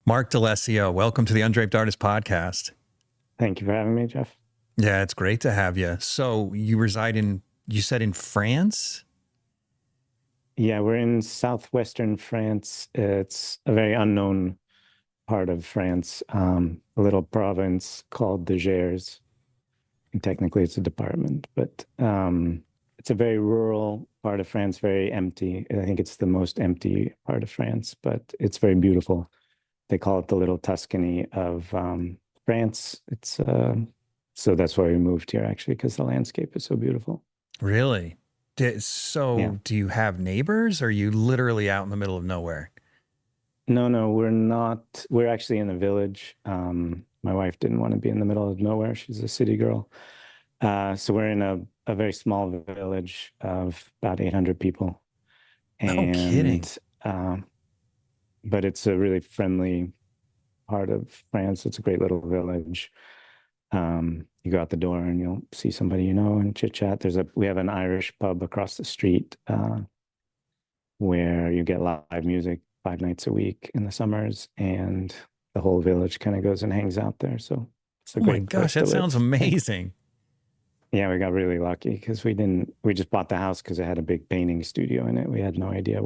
Marc Dalessio, welcome to the Undraped Artist Podcast. Thank you for having me, Jeff. Yeah, it's great to have you. So you reside you said in France? Yeah, we're in southwestern France. It's a very unknown part of France, a little province called the Gers. And technically, it's a department, but it's a very rural part of France, very empty. I think it's the most empty part of France, but it's very beautiful. They call it the Little Tuscany of France. It's so that's why we moved here, actually, because the landscape is so beautiful. Really? Do you have neighbors, or are you literally out in the middle of nowhere? No, we're not. We're actually in a village. My wife didn't want to be in the middle of nowhere. She's a city girl. So we're in a very small village of about 800 people. No kidding. But it's a really friendly part of France. It's a great little village. You go out the door and you'll see somebody you know and chit chat. We have an Irish pub across the street where you get live music 5 nights a week in the summers, and the whole village kind of goes and hangs out there. So it's a great. Oh my gosh, that sounds amazing. Yeah, we got really lucky because we just bought the house because it had a big painting studio in it. We had no idea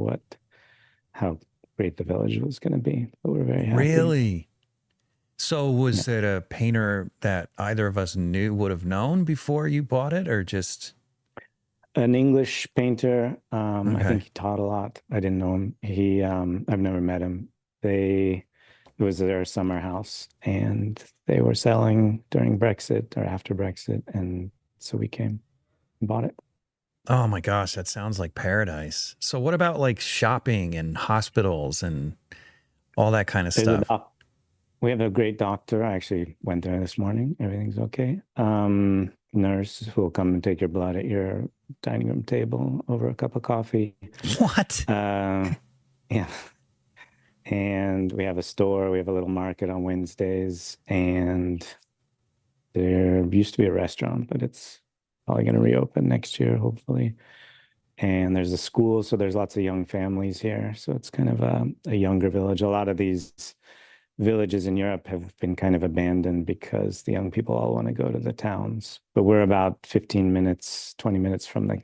how great the village was going to be, but we're very happy. Really? So was it a painter that either of us would have known before you bought it, or just an English painter? Okay. I think he taught a lot. I didn't know him. I've never met him. It was their summer house, and they were selling during Brexit or after Brexit, and so we came and bought it. Oh my gosh, that sounds like paradise. So what about like shopping and hospitals and all that kind of stuff? We have a great doctor. I actually went there this morning. Everything's okay. Nurse who will come and take your blood at your dining room table over a cup of coffee. What? Yeah. And we have a store. We have a little market on Wednesdays. And there used to be a restaurant, but it's probably going to reopen next year, hopefully. And there's a school, so there's lots of young families here. So it's kind of a younger village. A lot of these villages in Europe have been kind of abandoned because the young people all want to go to the towns. But we're about 15 minutes, 20 minutes from the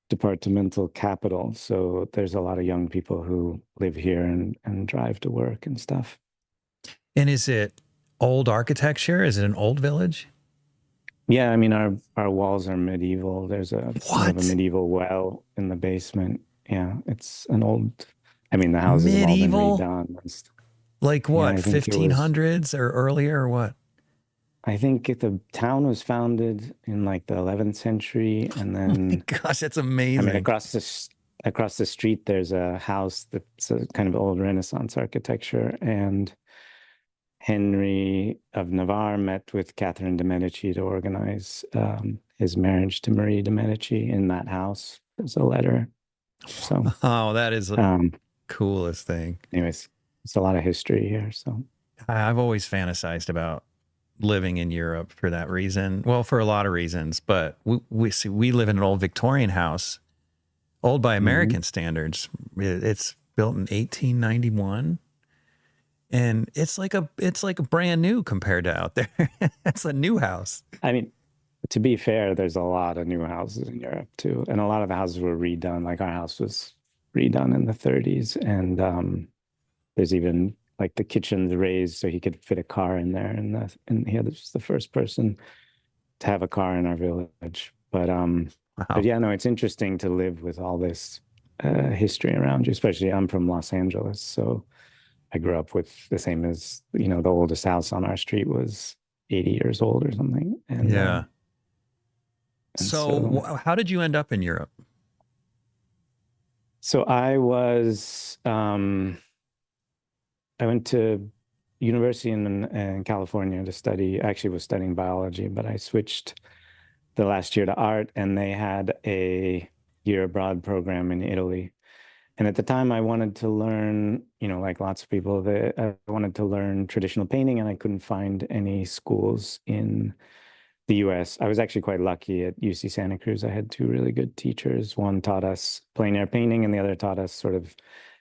departmental capital. So there's a lot of young people who live here and drive to work and stuff. And is it old architecture? Is it an old village? Yeah, I mean, our walls are medieval. There's a medieval well in the basement. Yeah, it's an old, the houses medieval? have all been redone. Like what, 1500s or earlier, or what? I think the town was founded in like the 11th century, and then oh my gosh, that's amazing. Across the street there's a house that's a kind of old Renaissance architecture, and Henry of Navarre met with Catherine de' Medici to organize his marriage to Marie de' Medici in that house. There's a letter. So that is the coolest thing. Anyways, it's a lot of history here. So I've always fantasized about living in Europe for that reason. Well, for a lot of reasons, but we live in an old Victorian house, old by American standards. It's built in 1891, and it's like a brand new compared to out there. It's a new house. I mean, to be fair, there's a lot of new houses in Europe too, and a lot of the houses were redone. Like our house was redone in the 30s, and there's even like the kitchen's raised so he could fit a car in there, and he was the first person to have a car in our village. But yeah, no, it's interesting to live with all this history around you. Especially, I'm from Los Angeles, so I grew up with the same as the oldest house on our street was 80 years old or something. And yeah. So how did you end up in Europe? So I went to university in California to study. I actually was studying biology, but I switched the last year to art, and they had a year abroad program in Italy. And at the time, I wanted to learn, like lots of people, I wanted to learn traditional painting, and I couldn't find any schools in the US. I was actually quite lucky at UC Santa Cruz. I had two really good teachers. One taught us plein air painting, and the other taught us sort of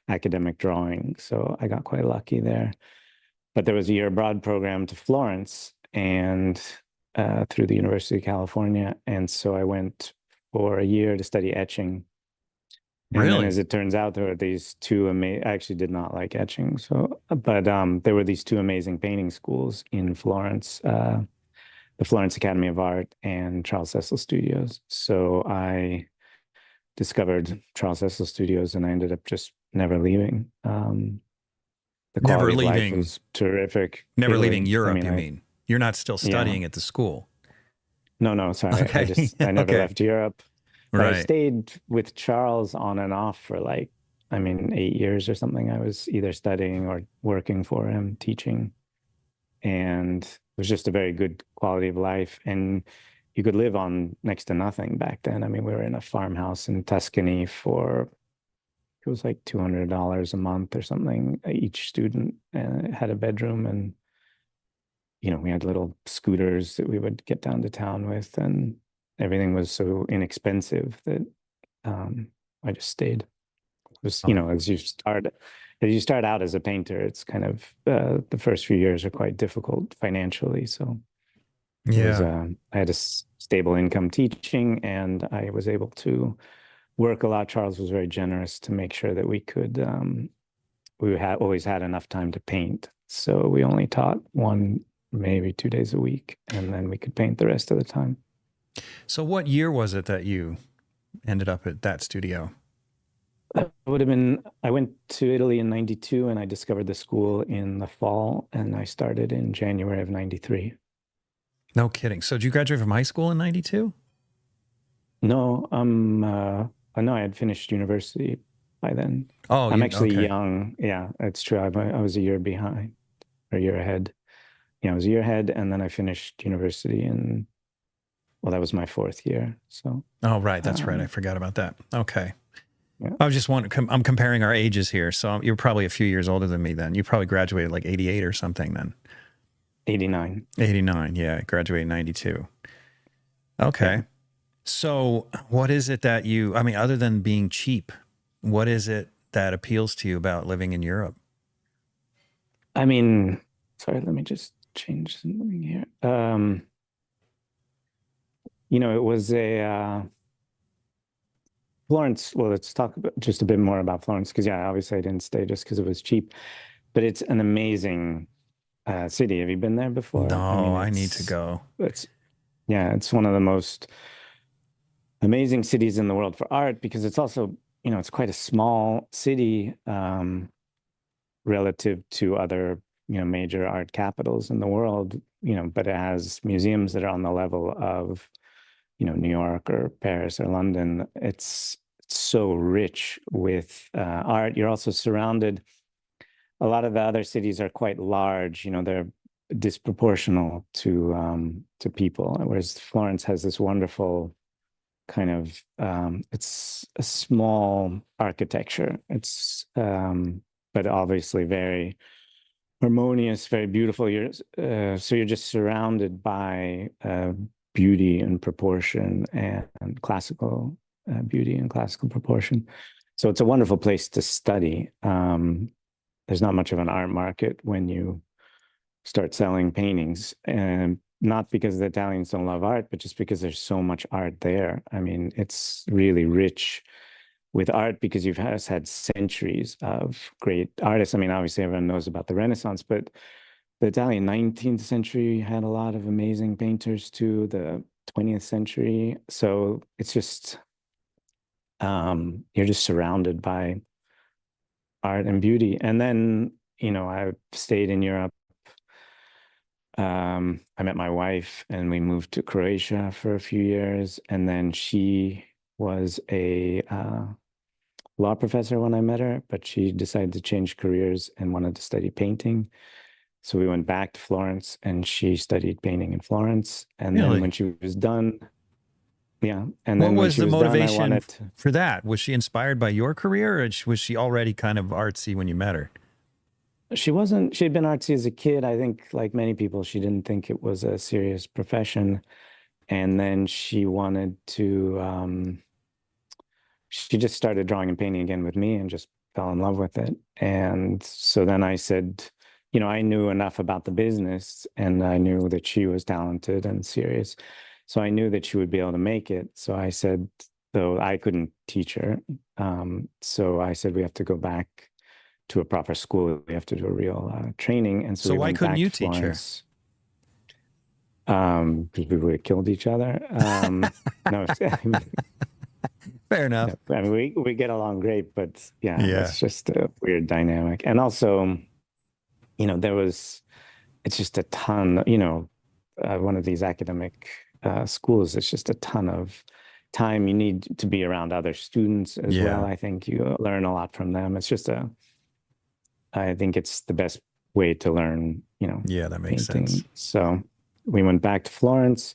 academic drawing. So I got quite lucky there. But there was a year abroad program to Florence and through the University of California. And so I went for a year to study etching. And then, Really? as it turns out, there were these two amazing, I actually did not like etching. So, but there were these two amazing painting schools in Florence, the Florence Academy of Art and Charles Cecil Studios. So I discovered Charles Cecil Studios and I ended up just never leaving. The Never quality of life leaving, was terrific. never leaving Italy. I Europe, mean, you mean? You're not still yeah, studying at the school. no, sorry. Okay. I never Okay. left Europe, but I Right. stayed with Charles on and off for like, I mean, 8 years or something. I was either studying or working for him, teaching, and it was just a very good quality of life. And you could live on next to nothing back then. I mean, we were in a farmhouse in Tuscany for it was like $200 a month or something each student, and it had a bedroom, and we had little scooters that we would get down to town with, and everything was so inexpensive that I just stayed. It was, Oh, as you start out as a painter, it's kind of the first few years are quite difficult financially. So it was yeah. I had a stable income teaching, and I was able to work a lot. Charles was very generous to make sure that we had always had enough time to paint. So we only taught one, maybe 2 days a week, and then we could paint the rest of the time. So what year was it that you ended up at that studio? I went to Italy in 92 and I discovered the school in the fall and I started in January of 93. No kidding. So did you graduate from high school in 92? No, no, I had finished university by then. Oh, I'm you actually okay. young. Yeah, it's true. I was a year behind or a year ahead. Yeah, I was a year ahead and then I finished university in, well, that was my fourth year. So, Oh, right. That's right. I um, forgot about that. Okay. yeah, I was just wondering, I'm comparing our ages here. So you're probably a few years older than me then. You probably graduated like 88 or something then. 89. 89. Yeah. I graduated in 92. Yeah. Okay. So what is it that I mean, other than being cheap, what is it that appeals to you about living in Europe? I mean, sorry, let me just change something here. It was a Florence. Well, let's talk about just a bit more about Florence because, yeah, obviously I didn't stay just because it was cheap, but it's an amazing city. Have you been there before? I No, mean, I need to go. yeah, it's one of the most amazing cities in the world for art because it's also, it's quite a small city relative to other, major art capitals in the world, but it has museums that are on the level of, New York or Paris or London. It's so rich with art. You're also surrounded. A lot of the other cities are quite large. They're disproportional to people, whereas Florence has this wonderful kind of it's a small architecture. It's but obviously very harmonious, very beautiful. So you're just surrounded by beauty and proportion and classical beauty and classical proportion. So it's a wonderful place to study. There's not much of an art market when you start selling paintings, and not because the Italians don't love art, but just because there's so much art there. I mean, it's really rich with art because you've had centuries of great artists. I mean, obviously everyone knows about the Renaissance, but the Italian 19th century had a lot of amazing painters too, the 20th century. So it's just you're just surrounded by art and beauty. And then, I stayed in Europe. I met my wife and we moved to Croatia for a few years. And then she was a law professor when I met her, but she decided to change careers and wanted to study painting. So we went back to Florence and she studied painting in Florence. And then when Really? she was done, yeah. And What then when was she the was done, I motivation wanted to, for that? Was she inspired by your career, or was she already kind of artsy when you met her? she had been artsy as a kid. I think, like many people, she didn't think it was a serious profession. And then she wanted to, she just started drawing and painting again with me and just fell in love with it. And so then I said, I knew enough about the business and I knew that she was talented and serious. So I knew that she would be able to make it. So I said, though I couldn't teach her. So I said, we have to go back to a proper school. We have to do a real training. And so So we why went couldn't back you to teach her? Florence because we would have killed each other. No, Fair enough. I mean, we get along great, but yeah, Yeah. that's just a weird dynamic. And also, there was it's just a ton, one of these academic schools. It's just a ton of time. You need to be around other students as well. Yeah. I think you learn a lot from them. I think it's the best way to learn, Yeah, that makes sense. painting. So we went back to Florence.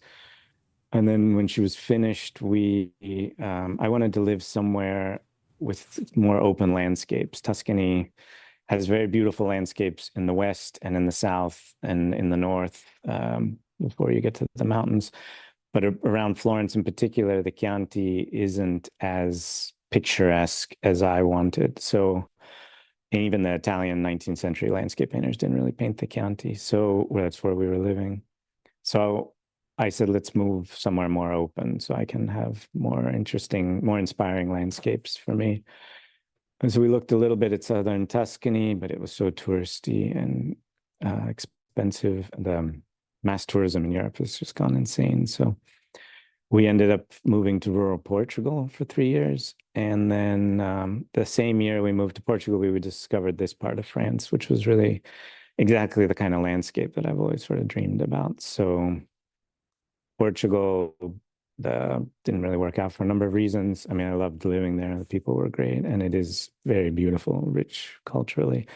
And then when she was finished, I wanted to live somewhere with more open landscapes. Tuscany has very beautiful landscapes in the west and in the south and in the north, before you get to the mountains. But around Florence in particular, the Chianti isn't as picturesque as I wanted. So, and even the Italian 19th century landscape painters didn't really paint the Chianti. So that's where we were living. So I said, let's move somewhere more open so I can have more interesting, more inspiring landscapes for me. And so we looked a little bit at southern Tuscany, but it was so touristy and expensive. The mass tourism in Europe has just gone insane. So we ended up moving to rural Portugal for 3 years. And then the same year we moved to Portugal, we discovered this part of France, which was really exactly the kind of landscape that I've always sort of dreamed about. So Portugal didn't really work out for a number of reasons. I mean, I loved living there. The people were great, and it is very beautiful, rich culturally.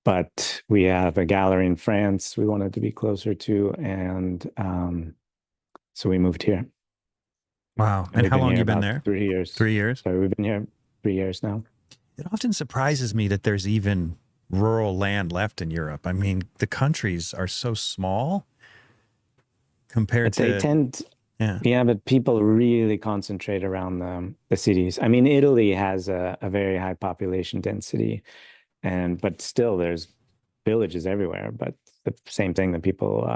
But we have a gallery in France we wanted to be closer to, and so we moved here. Wow. And And we've how been long here you been about there? 3 years. 3 years? So we've been here 3 years now. It often surprises me that there's even rural land left in Europe. I mean, the countries are so small compared But they to, tend, yeah. yeah, but people really concentrate around the cities. I mean, Italy has a very high population density, but still there's villages everywhere. But the same thing, that people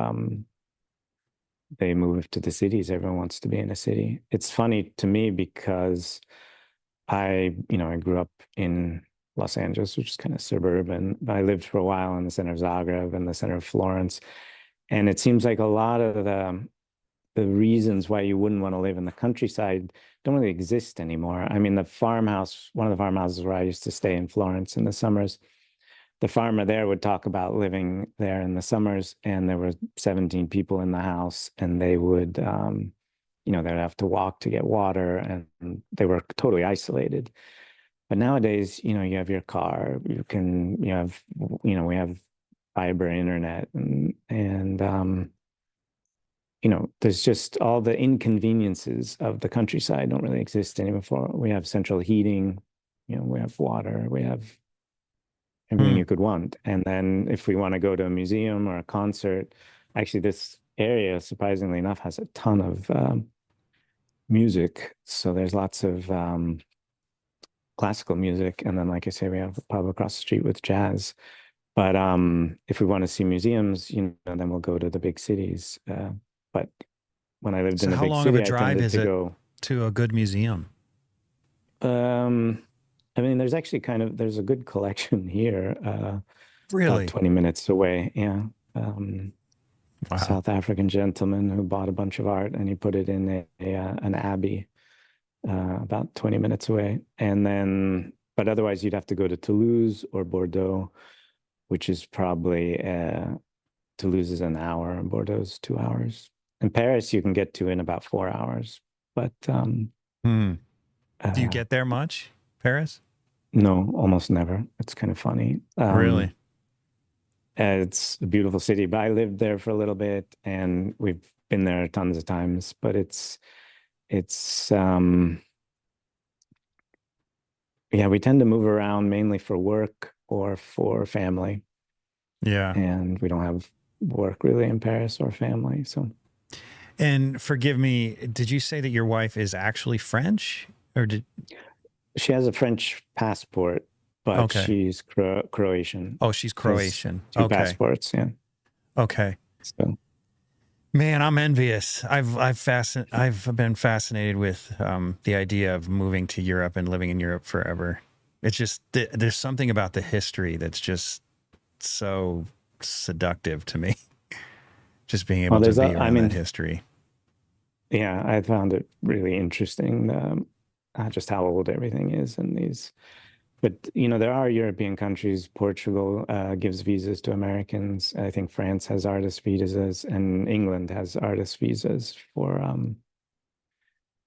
they move to the cities. Everyone wants to be in a city. It's funny to me because I grew up in Los Angeles, which is kind of suburban, but I lived for a while in the center of Zagreb and the center of Florence. And it seems like a lot of the reasons why you wouldn't want to live in the countryside don't really exist anymore. I mean, one of the farmhouses where I used to stay in Florence in the summers, the farmer there would talk about living there in the summers, and there were 17 people in the house, and they'd have to walk to get water, and they were totally isolated. But nowadays, you have your car, we have fiber internet, and there's just all the inconveniences of the countryside don't really exist anymore. We have central heating, we have water, we have everything Hmm. you could want. And then if we want to go to a museum or a concert, actually, this area, surprisingly enough, has a ton of music. So there's lots of classical music. And then, like I say, we have a pub across the street with jazz. But if we want to see museums, then we'll go to the big cities. But when I lived So in a how big long of a city, I drive tended is to it go. to a good museum? Um, I mean, there's actually there's a good collection here, about Really? 20 minutes away. Yeah. Um, Wow. South African gentleman who bought a bunch of art and he put it in an abbey about 20 minutes away. And then, but otherwise, you'd have to go to Toulouse or Bordeaux, which is probably Toulouse is an hour and Bordeaux is 2 hours. And Paris you can get to in about 4 hours. But Hmm. Do you uh, get there much, Paris? no, almost never. It's kind of funny. Really? It's a beautiful city, but I lived there for a little bit and we've been there tons of times. But it's yeah, we tend to move around mainly for work or for family, Yeah. and we don't have work really in Paris or family. So And forgive me, did you say that your wife is actually French or did she has a French passport, but okay. she's Croatian. Oh, she's She has Croatian. two Okay. passports. Yeah. Okay. So Man, I'm envious. I've been fascinated with the idea of moving to Europe and living in Europe forever. It's just there's something about the history that's just so seductive to me. Just being well, able to be I around that mean, history. yeah, I found it really interesting, just how old everything is in these. But there are European countries. Portugal gives visas to Americans. I think France has artist visas, and England has artist visas for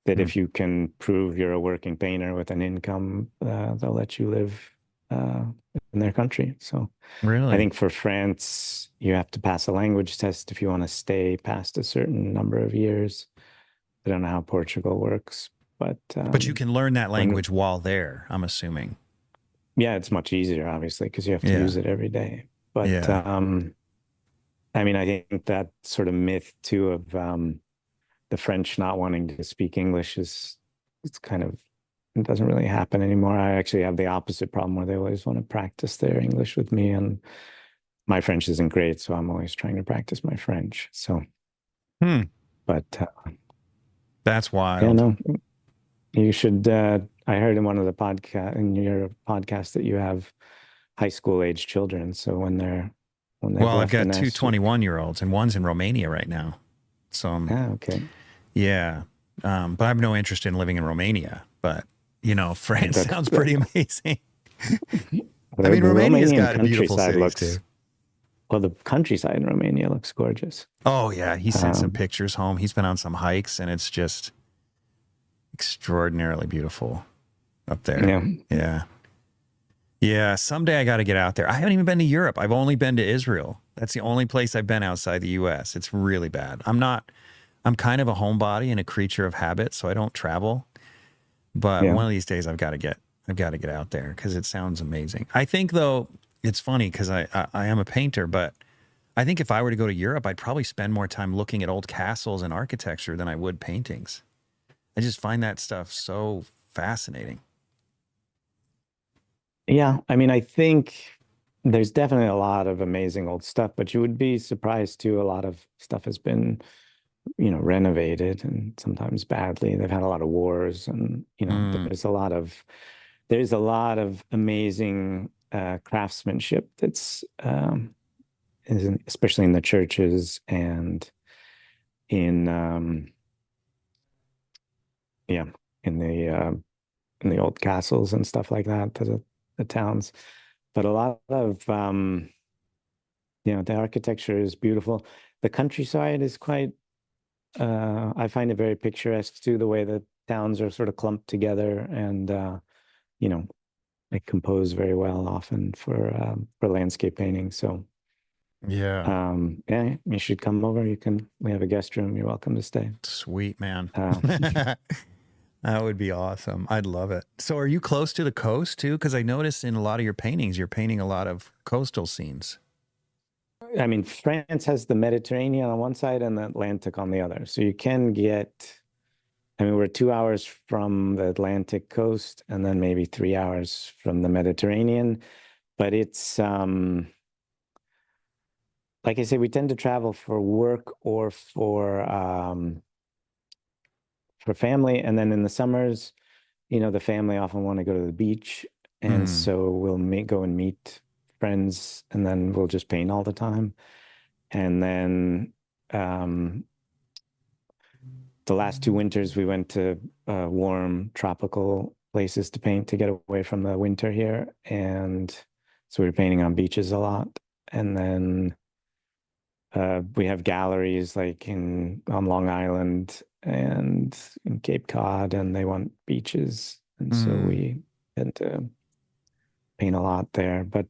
that. Hmm. If you can prove you're a working painter with an income, they'll let you live uh, in their country. So I Really? think for France, you have to pass a language test if you want to stay past a certain number of years. I don't know how Portugal works, but But you can learn that when language while there, I'm assuming. yeah, it's much easier, obviously, because you have to Yeah. use it every day. But Yeah. I mean, I think that sort of myth too of the French not wanting to speak English is it's kind of it doesn't really happen anymore. I actually have the opposite problem where they always want to practice their English with me, and my French isn't great, so I'm always trying to practice my French. So, Hmm. but That's yeah, wild. no, you should. I heard in one of the podcast in your podcast that you have high school age children. So when they've Well, I've left the got two nest, you 21-year-olds and one's in Romania right now. So okay. yeah. But I have no interest in living in Romania. But, France That's sounds pretty amazing. I the mean, Romania's Romanian got beautiful countryside cities too. looks well. The countryside in Romania looks gorgeous. Oh, yeah. He sent some Um, pictures home. He's been on some hikes and it's just extraordinarily beautiful up there. yeah, Yeah. Yeah. Someday I got to get out there. I haven't even been to Europe. I've only been to Israel. That's the only place I've been outside the US. It's really bad. I'm kind of a homebody and a creature of habit, so I don't travel. But yeah. one of these days I've got to get out there because it sounds amazing. I think though it's funny because I am a painter, but I think if I were to go to Europe, I'd probably spend more time looking at old castles and architecture than I would paintings. I just find that stuff so fascinating. Yeah, I mean, I think there's definitely a lot of amazing old stuff, but you would be surprised too. A lot of stuff has been, renovated and sometimes badly. They've had a lot of wars, and Mm, there's a lot of amazing craftsmanship that's especially in the churches and in yeah in the old castles and stuff like that, the towns. But a lot of the architecture is beautiful. The countryside is quite I find it very picturesque too, the way the towns are sort of clumped together, and you know, they compose very well often for landscape painting. So yeah. yeah, you should come over. We have a guest room. You're welcome to stay. Sweet, man. Uh, That would be awesome. I'd love it. So, are you close to the coast too? Because I noticed in a lot of your paintings, you're painting a lot of coastal scenes. I mean, France has the Mediterranean on one side and the Atlantic on the other. So you can get, I mean, we're 2 hours from the Atlantic coast and then maybe 3 hours from the Mediterranean. But it's like I say, we tend to travel for work or for family. And then in the summers, the family often want to go to the beach. And Mm, so we'll go and meet friends, and then we'll just paint all the time. And then um, the last 2 winters, we went to warm tropical places to paint to get away from the winter here. And so we were painting on beaches a lot. And then we have galleries like on Long Island and in Cape Cod, and they want beaches. And so mm. we tend to paint a lot there. But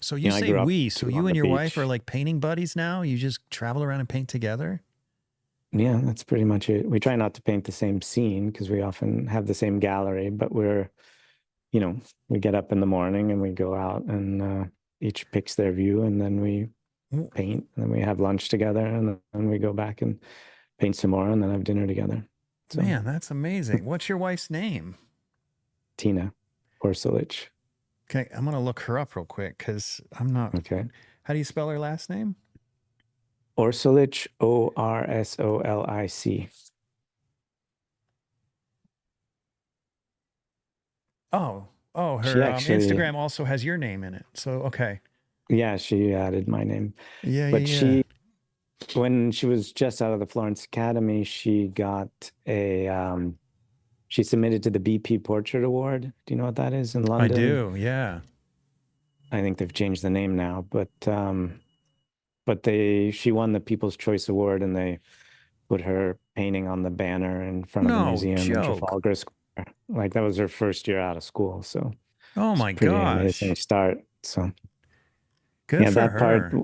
So you I say grew up we. So too you on and the your wife are beach. like painting buddies now? You just travel around and paint together? yeah, that's pretty much it. We try not to paint the same scene because we often have the same gallery, but you know, we get up in the morning and we go out and each picks their view and then we W- paint and then we have lunch together and then we go back and paint some more and then have dinner together. So Man, that's amazing. What's your wife's name? Tina Orsulich. Okay, I'm gonna look her up real quick because I'm not. Okay. How do you spell her last name? Orsulich, Orsolic. Oh, oh, She her actually, Instagram also has your name in it. So okay, yeah, she added my name. yeah, But yeah, yeah. when she was just out of the Florence Academy, she got she submitted to the BP Portrait Award. Do you know what that is in I London? do. Yeah. I think they've changed the name now, but she won the People's Choice Award and they put her painting on the banner in front of the No museum in joke. Trafalgar Square. Like that was her first year out of school, so Oh it's my pretty amazing gosh. start. So Good yeah, for that part her.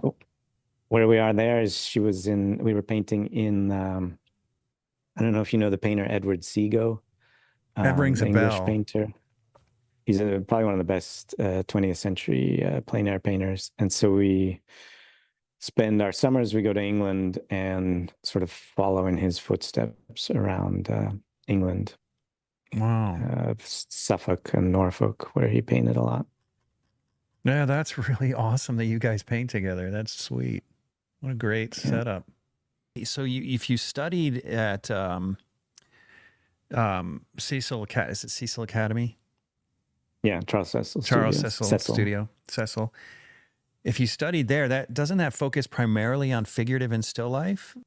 where we are there is we were painting in I don't know if you know the painter Edward Seago, That rings the a English bell. painter. He's probably one of the best 20th century plein air painters. And so we spend our summers, we go to England and sort of follow in his footsteps around England, Wow. Suffolk and Norfolk, where he painted a lot. Yeah, that's really awesome that you guys paint together. That's sweet. What a great Yeah. setup. So if you studied at is it Cecil Academy? Yeah. Charles Cecil Charles Studios. Cecil Cecil. Studio, Cecil. If you studied there, that doesn't that focus primarily on figurative and still life?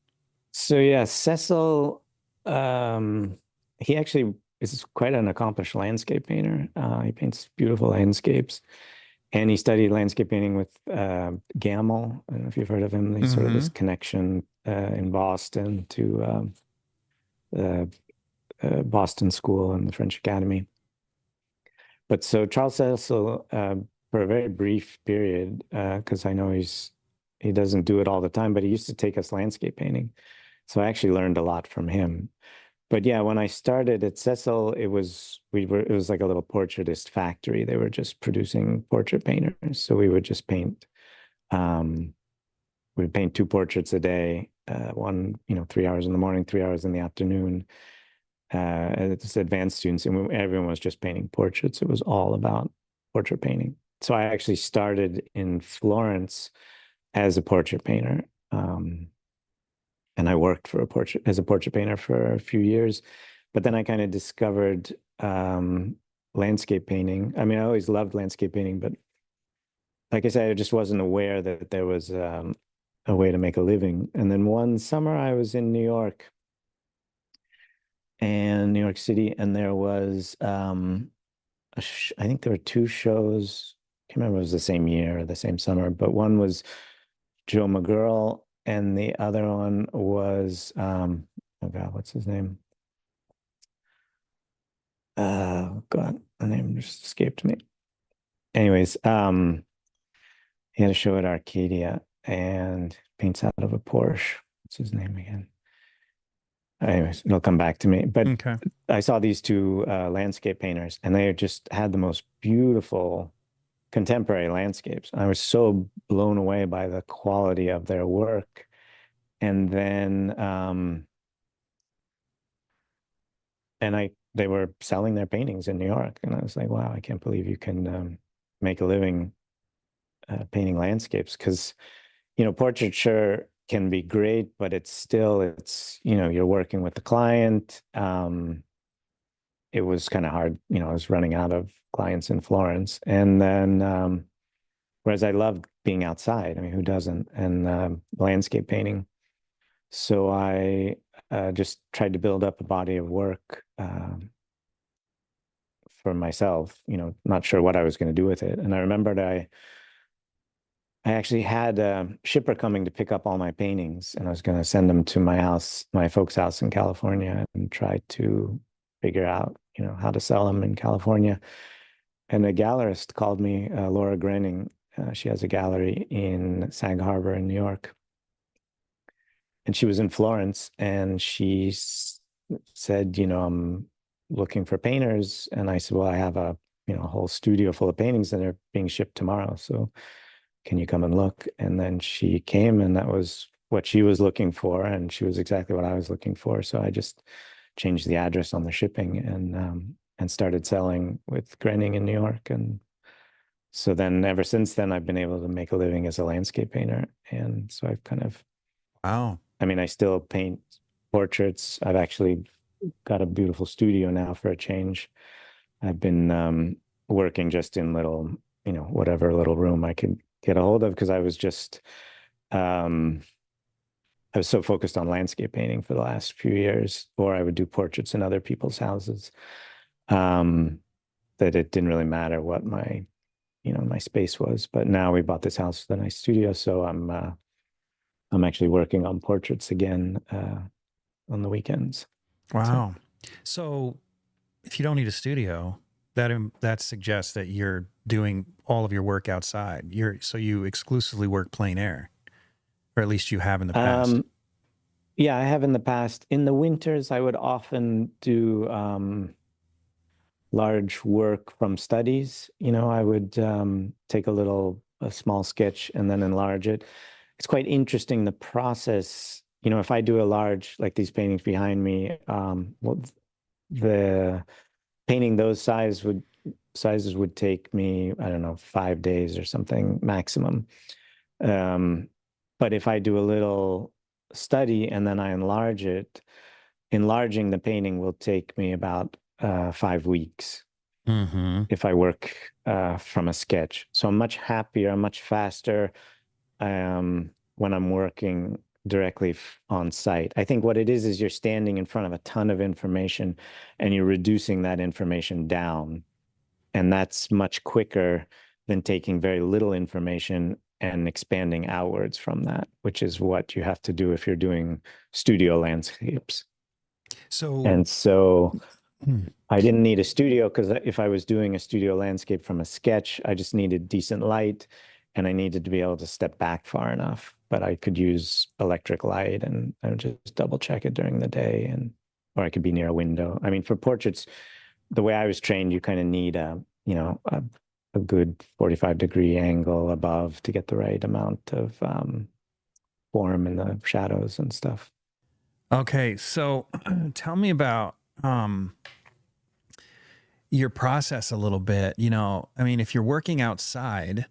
So yeah, Cecil, um, he actually is quite an accomplished landscape painter. He paints beautiful landscapes. And he studied landscape painting with Gamel. I don't know if you've heard of him. He's sort of this Mm-hmm. connection in Boston to the Boston School and the French Academy. But so Charles Cecil, for a very brief period, because I know he doesn't do it all the time, but he used to take us landscape painting. So I actually learned a lot from him. But yeah, when I started at Cecil, it was like a little portraitist factory. They were just producing portrait painters. So we would just paint um, we'd paint two portraits a day, one, 3 hours in the morning, 3 hours in the afternoon. It's advanced students, and everyone was just painting portraits. It was all about portrait painting. So I actually started in Florence as a portrait painter. And I worked as a portrait painter for a few years, but then I kind of discovered landscape painting. I mean, I always loved landscape painting, but like I said, I just wasn't aware that there was a way to make a living. And then one summer I was in New York City, and there was I think there were two shows. I can't remember if it was the same year or the same summer, but one was Joe McGurl, and the other one was oh God, what's his name? God, the name just escaped me. Anyways, he had a show at Arcadia and paints out of a Porsche. What's his name again? Anyways, it'll come back to me. But Okay. I saw these two landscape painters, and they just had the most beautiful contemporary landscapes. I was so blown away by the quality of their work. And then, they were selling their paintings in New York, and I was like, wow, I can't believe you can make a living painting landscapes because portraiture can be great, but you're working with the client. It was kind of hard, I was running out of clients in Florence. And then, whereas I loved being outside, I mean, who doesn't? And landscape painting. So I just tried to build up a body of work for myself, not sure what I was going to do with it. And I remembered I actually had a shipper coming to pick up all my paintings, and I was going to send them to my folks' house in California, and try to figure out, how to sell them in California. And a gallerist called me, Laura Grenning. She has a gallery in Sag Harbor in New York. and she was in Florence, and she said, I'm looking for painters. And I said, well, I have a whole studio full of paintings that are being shipped tomorrow. So can you come and look? And then she came, and that was what she was looking for. And she was exactly what I was looking for. So I just changed the address on the shipping and started selling with Grenning in New York. And so then ever since then, I've been able to make a living as a landscape painter. And so I've kind of, Wow. I mean, I still paint portraits. I've actually got a beautiful studio now for a change. I've been working just in little, whatever little room I could get a hold of, because um, I was so focused on landscape painting for the last few years, or I would do portraits in other people's houses, um, that it didn't really matter what my space was. But now we bought this house with a nice studio, so I'm actually working on portraits again on the weekends. So Wow. So if you don't need a studio, that suggests that you're doing all of your work outside. So you exclusively work plein air, or at least you have in the past. um, yeah, I have in the past. In the winters, I would often do large work from studies. I would take a small sketch and then enlarge it. It's quite interesting, the process. If I do a large, like these paintings behind me, well, the painting those sizes would take me, I don't know, 5 days or something maximum. Um, but if I do a little study and then I enlarge it, enlarging the painting will take me about 5 weeks Mm-hmm. if I work from a sketch. So I'm much happier, I'm much faster when I'm working directly on site. I think what it is you're standing in front of a ton of information and you're reducing that information down. And that's much quicker than taking very little information and expanding outwards from that, which is what you have to do if you're doing studio landscapes. So, And so hmm. I didn't need a studio, because if I was doing a studio landscape from a sketch, I just needed decent light and I needed to be able to step back far enough. But I could use electric light, and I would just double check it during the day, or I could be near a window. I mean, for portraits, the way I was trained, you kind of need a good 45-degree angle above to get the right amount of form in the shadows and stuff. Okay, so tell me about your process a little bit. I mean, if you're working outside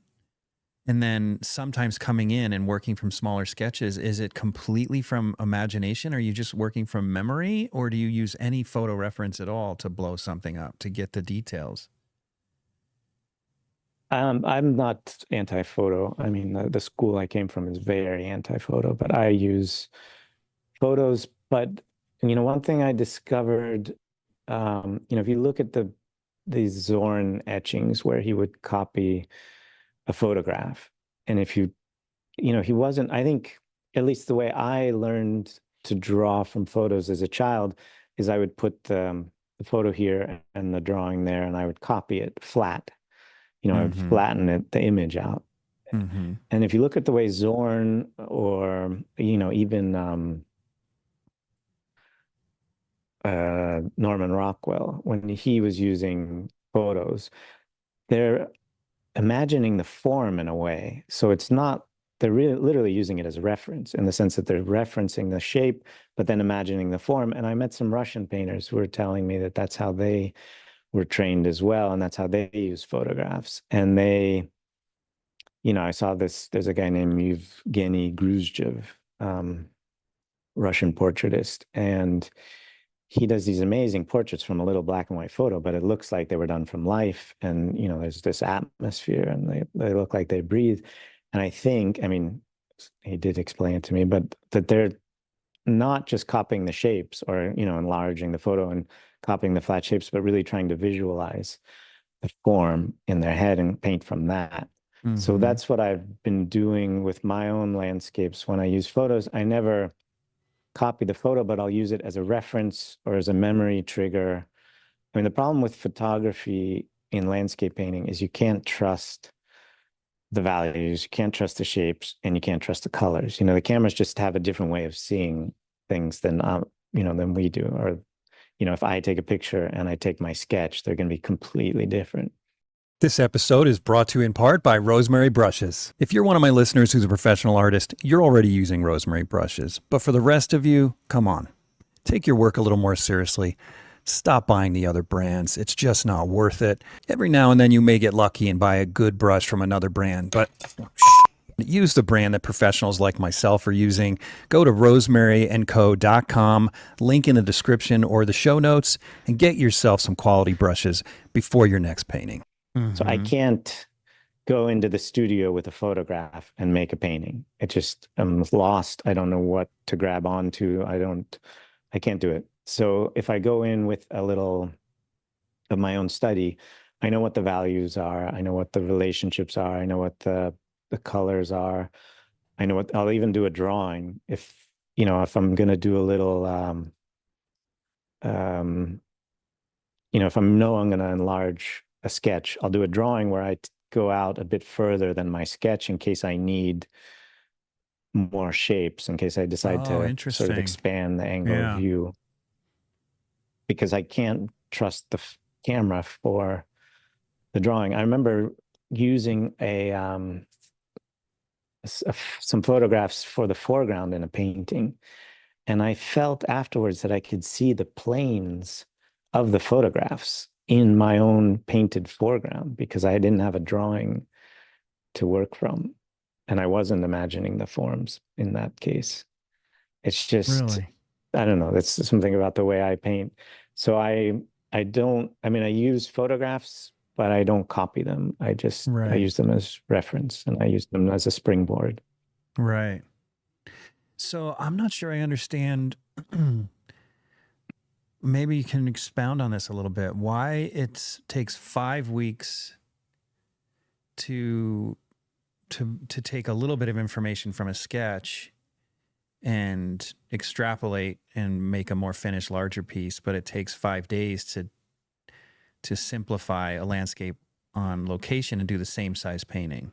and then sometimes coming in and working from smaller sketches, is it completely from imagination? Are you just working from memory, or do you use any photo reference at all to blow something up, to get the details? I'm not anti-photo. I mean, the school I came from is very anti-photo, but I use photos. But one thing I discovered, if you look at these Zorn etchings where he would copy a photograph, and if he wasn't, I think, at least the way I learned to draw from photos as a child, is I would put the photo here and the drawing there, and I would copy it flat. I would Mm-hmm. flatten the image out. Mm-hmm. And if you look at the way Zorn, or even Norman Rockwell, when he was using photos, they're imagining the form in a way. So it's not, they're really literally using it as a reference, in the sense that they're referencing the shape, but then imagining the form. And I met some Russian painters who were telling me that that's how they were trained as well, and that's how they use photographs. And I saw there's a guy named Evgeny Gruzhev, Russian portraitist, and he does these amazing portraits from a little black and white photo, but it looks like they were done from life. And, there's this atmosphere, and they look like they breathe. And I mean, he did explain it to me, but that they're not just copying the shapes, or, enlarging the photo and copying the flat shapes, but really trying to visualize the form in their head and paint from that. So Mm-hmm. that's what I've been doing with my own landscapes. When I use photos, I never copy the photo, but I'll use it as a reference or as a memory trigger. I mean, the problem with photography in landscape painting is you can't trust the values, you can't trust the shapes, and you can't trust the colors. The cameras just have a different way of seeing things than than we do. Or, if I take a picture and I take my sketch, they're going to be completely different. This episode is brought to you in part by Rosemary Brushes. If you're one of my listeners who's a professional artist, you're already using Rosemary brushes. But for the rest of you, come on, take your work a little more seriously. Stop buying the other brands. It's just not worth it. Every now and then you may get lucky and buy a good brush from another brand, but use the brand that professionals like myself are using. Go to rosemaryandco.com, link in the description or the show notes, and get yourself some quality brushes before your next painting. So I can't go into the studio with a photograph and make a painting. I'm lost. I don't know what to grab onto. I can't do it. So if I go in with a little of my own study, I know what the values are. I know what the relationships are. I know what the colors are. I know what I'll even do a drawing if I'm going to do a little, if I'm going to enlarge a sketch, I'll do a drawing where I go out a bit further than my sketch in case I need more shapes, in case I decide to sort of expand the angle of view, because I can't trust the camera for the drawing. I remember using some photographs for the foreground in a painting, and I felt afterwards that I could see the planes of the photographs in my own painted foreground because I didn't have a drawing to work from, and I wasn't imagining the forms in that case. It's just, really? I don't know. That's something about the way I paint. So I use photographs, but I don't copy them. I use them as reference, and I use them as a springboard. Right. So I'm not sure I understand. Maybe you can expound on this a little bit. Why it takes 5 weeks to take a little bit of information from a sketch and extrapolate and make a more finished, larger piece, but it takes 5 days to simplify a landscape on location and do the same size painting.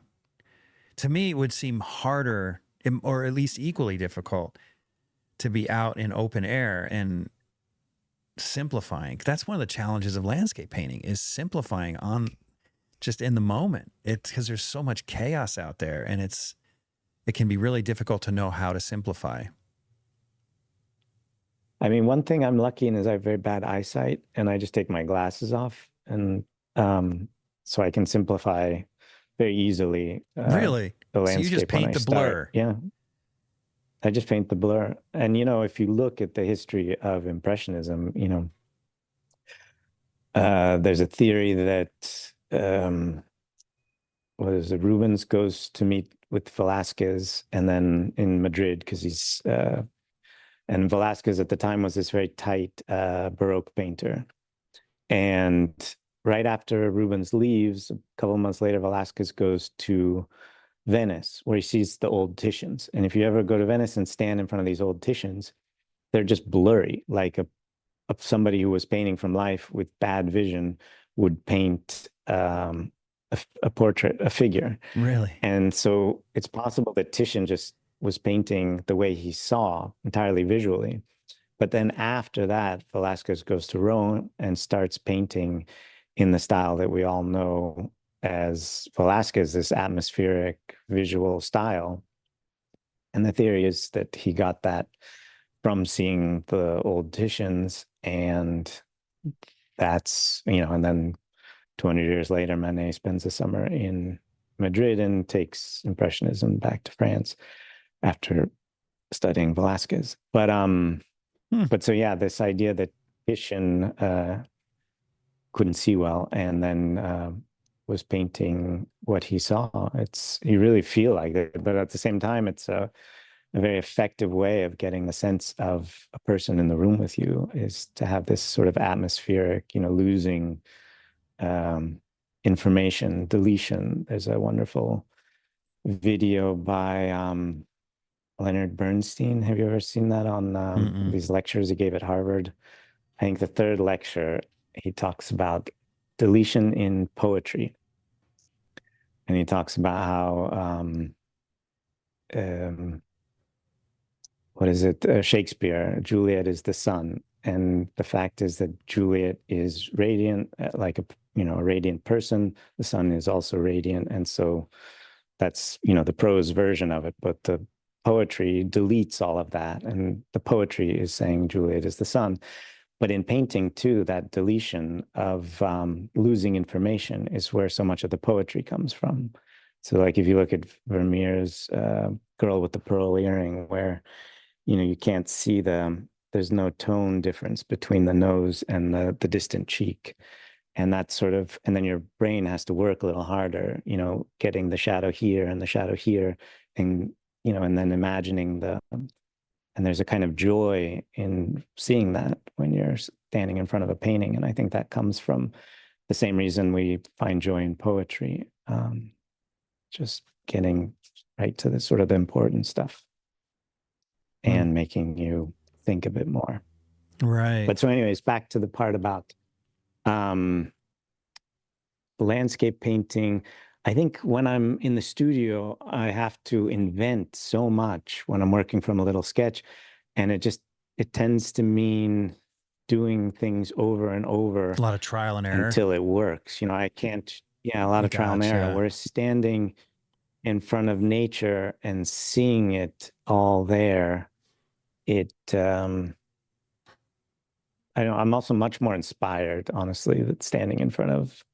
To me, it would seem harder, or at least equally difficult, to be out in open air and simplifying. That's one of the challenges of landscape painting, is simplifying on just in the moment. It's because there's so much chaos out there, and it can be really difficult to know how to simplify. I mean, one thing I'm lucky in is I have very bad eyesight, and I just take my glasses off, and so I can simplify very easily. Really? The landscape. So you just paint the blur? Yeah. I just paint the blur. And, if you look at the history of Impressionism, there's a theory that Rubens goes to meet with Velázquez, and then in Madrid, because and Velázquez at the time was this very tight Baroque painter. And right after Rubens leaves, a couple of months later, Velázquez goes to Venice, where he sees the old Titians. And if you ever go to Venice and stand in front of these old Titians, they're just blurry, like somebody who was painting from life with bad vision would paint a portrait, a figure. Really? And so it's possible that Titian just was painting the way he saw, entirely visually. But then after that, Velázquez goes to Rome and starts painting in the style that we all know as Velázquez, this atmospheric visual style. And the theory is that he got that from seeing the old Titians, and that's, and then 200 years later, Manet spends the summer in Madrid and takes Impressionism back to France after studying Velázquez. But so, yeah, this idea that Titian couldn't see well and then was painting what he saw, you really feel like it. But at the same time, it's a very effective way of getting the sense of a person in the room with you, is to have this sort of atmospheric, losing information, deletion. There's a wonderful video by Leonard Bernstein. Have you ever seen that on these lectures he gave at Harvard? I think the third lecture, he talks about deletion in poetry. And he talks about how um, what is it? Shakespeare, Juliet is the sun, and the fact is that Juliet is radiant, like a radiant person. The sun is also radiant, and so that's the prose version of it. But the poetry deletes all of that, and the poetry is saying Juliet is the sun. But in painting too, that deletion of losing information is where so much of the poetry comes from. So, like if you look at Vermeer's Girl with the Pearl Earring, where you can't see there's no tone difference between the nose and the distant cheek. And that's and then your brain has to work a little harder, getting the shadow here and the shadow here, and and then imagining and there's a kind of joy in seeing that when you're standing in front of a painting. And I think that comes from the same reason we find joy in poetry, just getting right to the sort of the important stuff and making you think a bit more. Right. But so anyways, back to the part about landscape painting. I think when I'm in the studio, I have to invent so much when I'm working from a little sketch. And it tends to mean doing things over and over. A lot of trial and error. Until it works. I can't, a lot of trial and error. Whereas standing in front of nature and seeing it all there, I know I'm also much more inspired, honestly, that standing in front of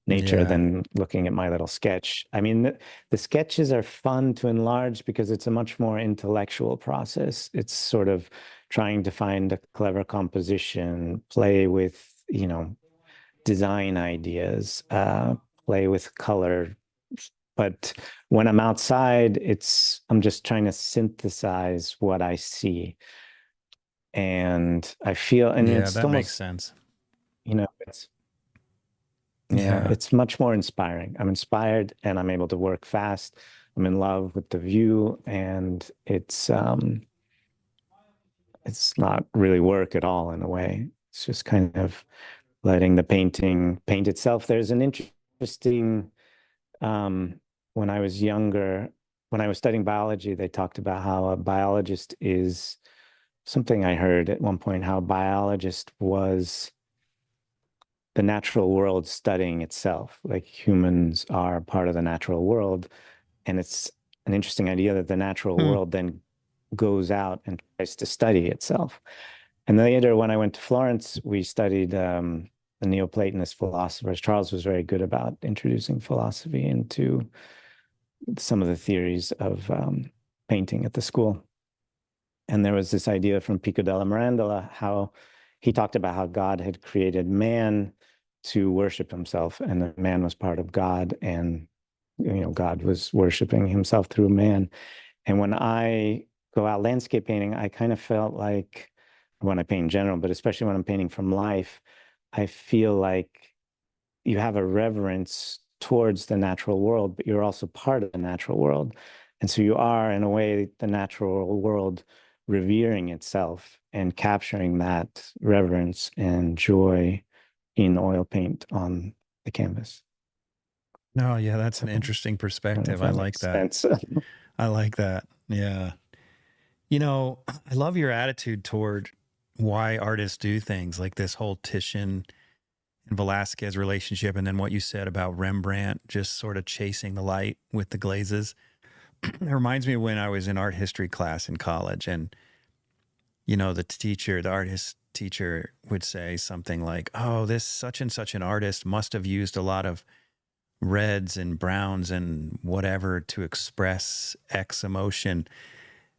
nature than looking at my little sketch. I mean, the sketches are fun to enlarge because it's a much more intellectual process. It's sort of trying to find a clever composition, play with, design ideas, play with color. But when I'm outside, I'm just trying to synthesize what I see. And I feel, and it's that almost makes sense. It's much more inspiring. I'm inspired and I'm able to work fast. I'm in love with the view, and it's not really work at all in a way. It's just kind of letting the painting paint itself. There's an interesting, when I was younger, when I was studying biology, they talked about how a biologist is something I heard at one point, how a biologist was the natural world studying itself, like humans are part of the natural world. And it's an interesting idea that the natural world then goes out and tries to study itself. And later, when I went to Florence, we studied the Neoplatonist philosophers. Charles was very good about introducing philosophy into some of the theories of painting at the school. And there was this idea from Pico della Mirandola, how he talked about how God had created man to worship himself, and that man was part of God, and God was worshiping himself through man. And when I go out landscape painting, I kind of felt like, when I paint in general, but especially when I'm painting from life, I feel like you have a reverence towards the natural world, but you're also part of the natural world. And so you are, in a way, the natural world revering itself and capturing that reverence and joy in oil paint on the canvas. No, yeah, that's an interesting perspective. I like that. I like that. Yeah. I love your attitude toward why artists do things, like this whole Titian and Velasquez relationship, and then what you said about Rembrandt just sort of chasing the light with the glazes. It reminds me of when I was in art history class in college, and the artist teacher would say something like, "Oh, this such and such an artist must have used a lot of reds and browns and whatever to express X emotion."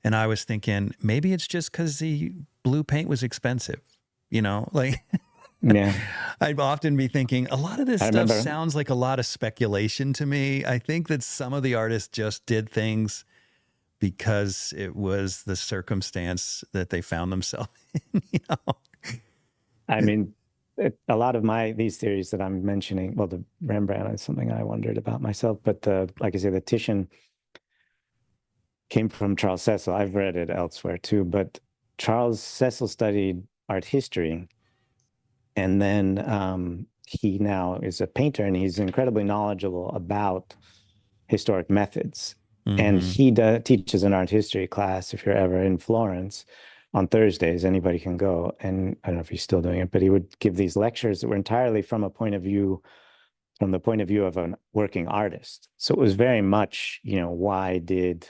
And I was thinking, maybe it's just because the blue paint was expensive, like, yeah. I'd often be thinking a lot of this stuff sounds like a lot of speculation to me. I think that some of the artists just did things because it was the circumstance that they found themselves in, I mean, a lot of these theories that I'm mentioning, well, the Rembrandt is something I wondered about myself, but like I say, the Titian came from Charles Cecil. I've read it elsewhere too, but Charles Cecil studied art history, and then he now is a painter, and he's incredibly knowledgeable about historic methods. And Mhm. he teaches an art history class if you're ever in Florence on Thursdays. Anybody can go. And I don't know if he's still doing it, but he would give these lectures that were entirely from the point of view of a working artist. So it was very much, why did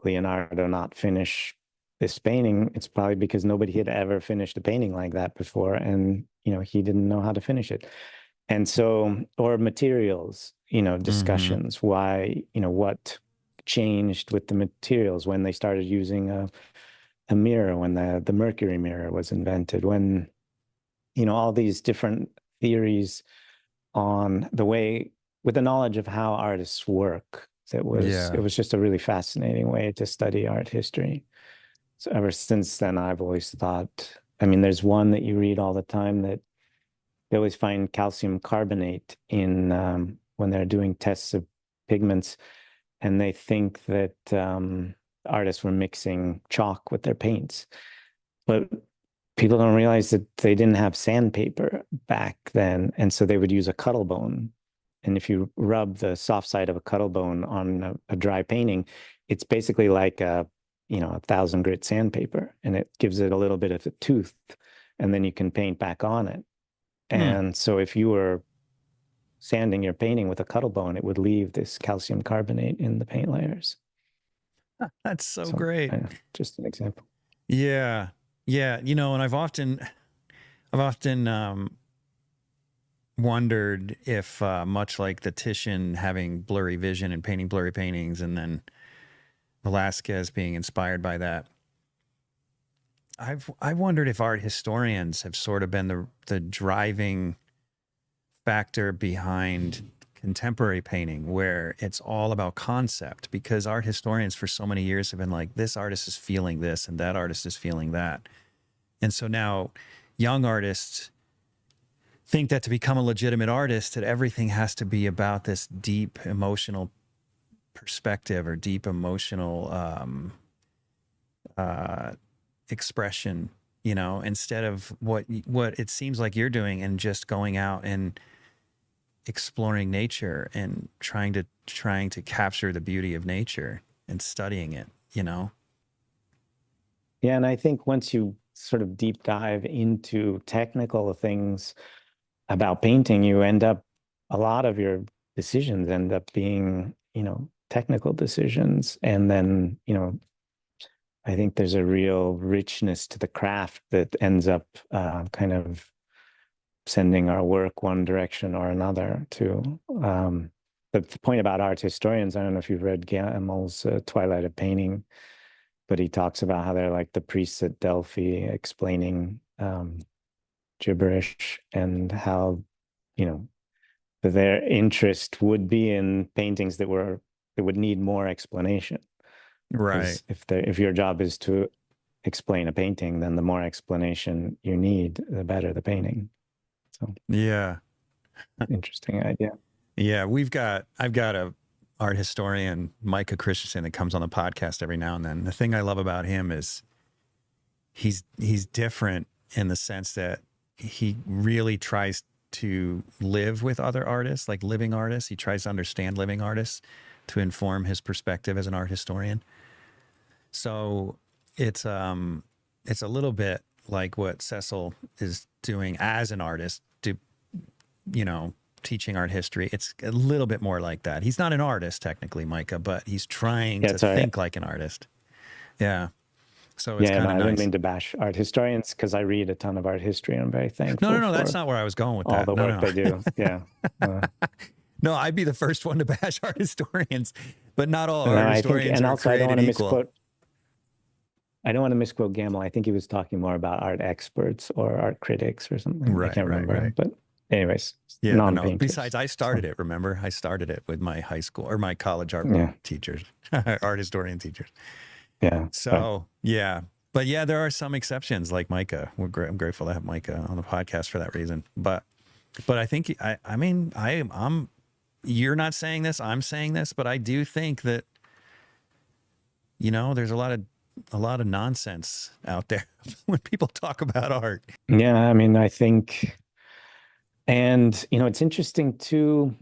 Leonardo not finish this painting? It's probably because nobody had ever finished a painting like that before, and he didn't know how to finish it. And so, or materials, discussions, why, what changed with the materials when they started using a mirror, when the mercury mirror was invented, when, all these different theories on the way, with the knowledge of how artists work. It Yeah. was just a really fascinating way to study art history. So ever since then, I've always thought, I mean, there's one that you read all the time that they always find calcium carbonate in when they're doing tests of pigments, and they think that artists were mixing chalk with their paints. But people don't realize that they didn't have sandpaper back then, and so they would use a cuttlebone. And if you rub the soft side of a cuttlebone on a dry painting, it's basically like a 1,000 grit sandpaper, and it gives it a little bit of a tooth, and then you can paint back on it. And so if you were sanding your painting with a cuttlebone, it would leave this calcium carbonate in the paint layers. That's so great. Just an example. Yeah. Yeah. And I've often wondered if, much like the Titian having blurry vision and painting blurry paintings, and then Velázquez being inspired by that, I've wondered if art historians have sort of been the driving factor behind contemporary painting, where it's all about concept, because art historians for so many years have been like, this artist is feeling this and that artist is feeling that. And so now young artists think that to become a legitimate artist, that everything has to be about this deep emotional perspective or deep emotional expression, instead of what it seems like you're doing, and just going out and exploring nature and trying to capture the beauty of nature and studying it. Yeah, and I think once you sort of deep dive into technical things about painting, a lot of your decisions end up being, technical decisions. And then, I think there's a real richness to the craft that ends up kind of sending our work one direction or another too. The point about art historians, I don't know if you've read Gamel's Twilight of Painting, but he talks about how they're like the priests at Delphi explaining gibberish, and how, their interest would be in paintings that would need more explanation. Right. If your job is to explain a painting, then the more explanation you need, the better the painting. So yeah, interesting idea. Yeah, I've got a art historian, Micah Christensen, that comes on the podcast every now and then. The thing I love about him is he's different in the sense that he really tries to live with other artists, like living artists. He tries to understand living artists to inform his perspective as an art historian. So it's a little bit like what Cecil is doing as an artist, teaching art history. It's a little bit more like that. He's not an artist technically, Micah, but he's trying to think like an artist. Yeah. So it's kind of nice. I didn't mean to bash art historians, because I read a ton of art history, and I'm very thankful. No, that's not where I was going with all that. the work they do. Yeah. No, I'd be the first one to bash art historians, but not all art historians are created equal. I don't want to misquote Gamble. I think he was talking more about art experts or art critics or something. Right, I can't remember. Right. But anyways, yeah. No, besides, I started it. Remember, I started it with my high school or my college art teachers, art historian teachers. Yeah. So yeah, but yeah, there are some exceptions like Micah. I'm grateful to have Micah on the podcast for that reason. But I think I'm. You're not saying this. I'm saying this, but I do think that there's a lot of nonsense out there when people talk about art. Yeah, I mean, I think, and it's interesting too.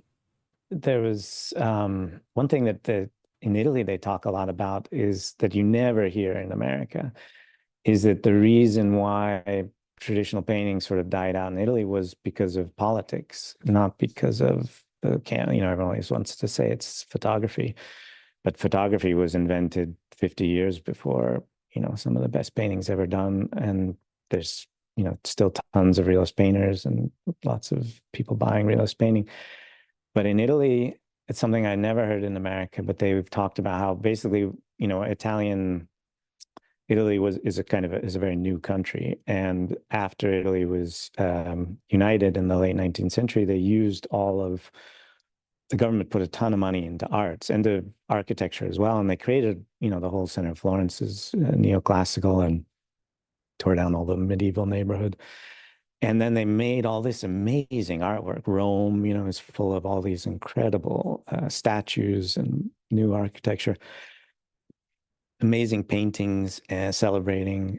there was one thing that in Italy they talk a lot about is that you never hear in America, is that the reason why traditional painting sort of died out in Italy was because of politics, not because of the everyone always wants to say it's photography, but photography was invented 50 years before, some of the best paintings ever done. And there's, still tons of realist painters and lots of people buying realist painting. But in Italy, it's something I never heard in America, but they've talked about how basically, Italy is a very new country. And after Italy was united in the late 19th century, the government put a ton of money into arts and to architecture as well. And they created, the whole center of Florence is neoclassical and tore down all the medieval neighborhood. And then they made all this amazing artwork. Rome, is full of all these incredible statues and new architecture, amazing paintings celebrating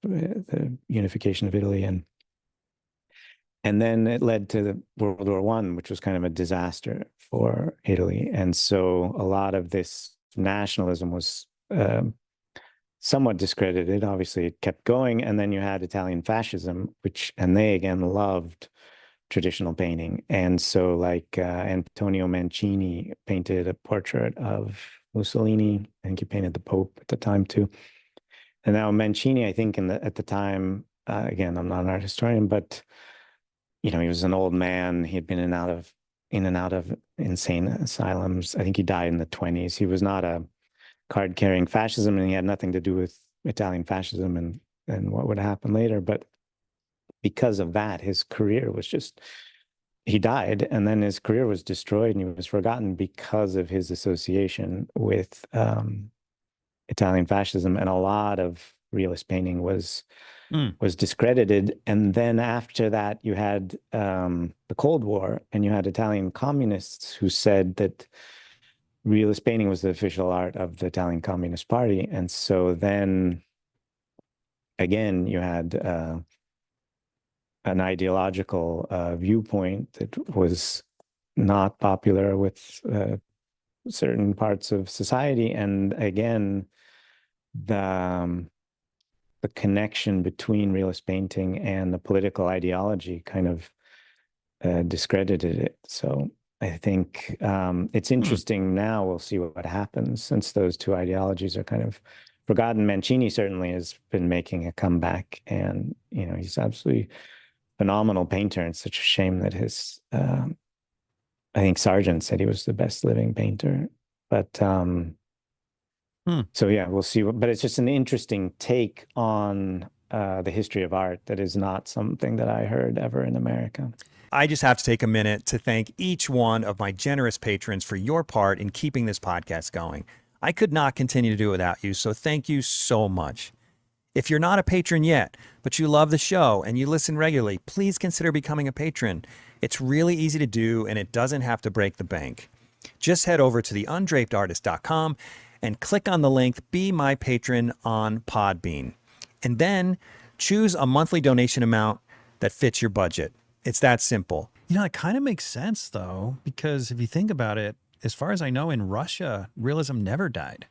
the unification of Italy. And then it led to the World War I, which was kind of a disaster for Italy. And so a lot of this nationalism was somewhat discredited. Obviously, it kept going. And then you had Italian fascism, and they again loved traditional painting. And so like Antonio Mancini painted a portrait of Mussolini. I think he painted the Pope at the time too. And now Mancini, I think at the time, again, I'm not an art historian, but he was an old man. He had been in and out of insane asylums. I think he died in the 20s. He was not a card-carrying fascism, and he had nothing to do with Italian fascism and what would happen later. But because of that, his career was he died, and then his career was destroyed, and he was forgotten because of his association with Italian fascism. And a lot of realist painting was discredited. And then after that, you had the Cold War, and you had Italian communists who said that realist painting was the official art of the Italian Communist Party. And so then again, you had an ideological viewpoint that was not popular with certain parts of society. And again, the connection between realist painting and the political ideology kind of discredited it. So I think it's interesting now. We'll see what happens since those two ideologies are kind of forgotten. Mancini certainly has been making a comeback, and he's absolutely phenomenal painter. And such a shame that I think Sargent said he was the best living painter. But so yeah, we'll see. But it's just an interesting take on the history of art that is not something that I heard ever in America. I just have to take a minute to thank each one of my generous patrons for your part in keeping this podcast going. I could not continue to do it without you, so thank you so much. If you're not a patron yet, but you love the show and you listen regularly, please consider becoming a patron. It's really easy to do, and it doesn't have to break the bank. Just head over to theundrapedartist.com and click on the link Be My Patron on Podbean. And then choose a monthly donation amount that fits your budget. It's that simple. It kind of makes sense, though, because if you think about it, as far as I know, in Russia, realism never died.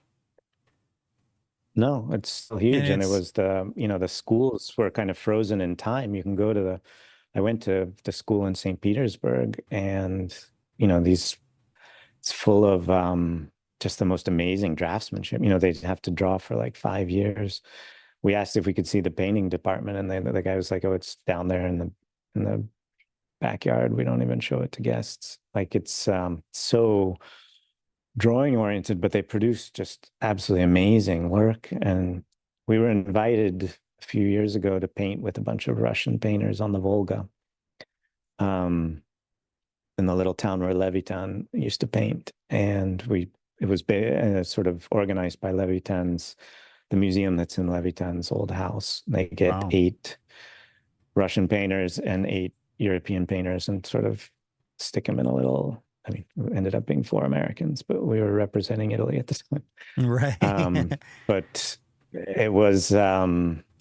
No, it's still huge. And it was the schools were kind of frozen in time. You can go I went to the school in St. Petersburg, and, it's full of just the most amazing draftsmanship. They'd have to draw for like 5 years. We asked if we could see the painting department, and the guy was like, "Oh, it's down there in the backyard. We don't even show it to guests." Like, it's so drawing oriented, but they produce just absolutely amazing work. And we were invited a few years ago to paint with a bunch of Russian painters on the Volga, in the little town where Levitan used to paint. And it was sort of organized by the museum that's in Levitan's old house. They get 8 Russian painters and 8 European painters and sort of stick them in a little, it ended up being 4 Americans, but we were representing Italy at the time. Right. But it was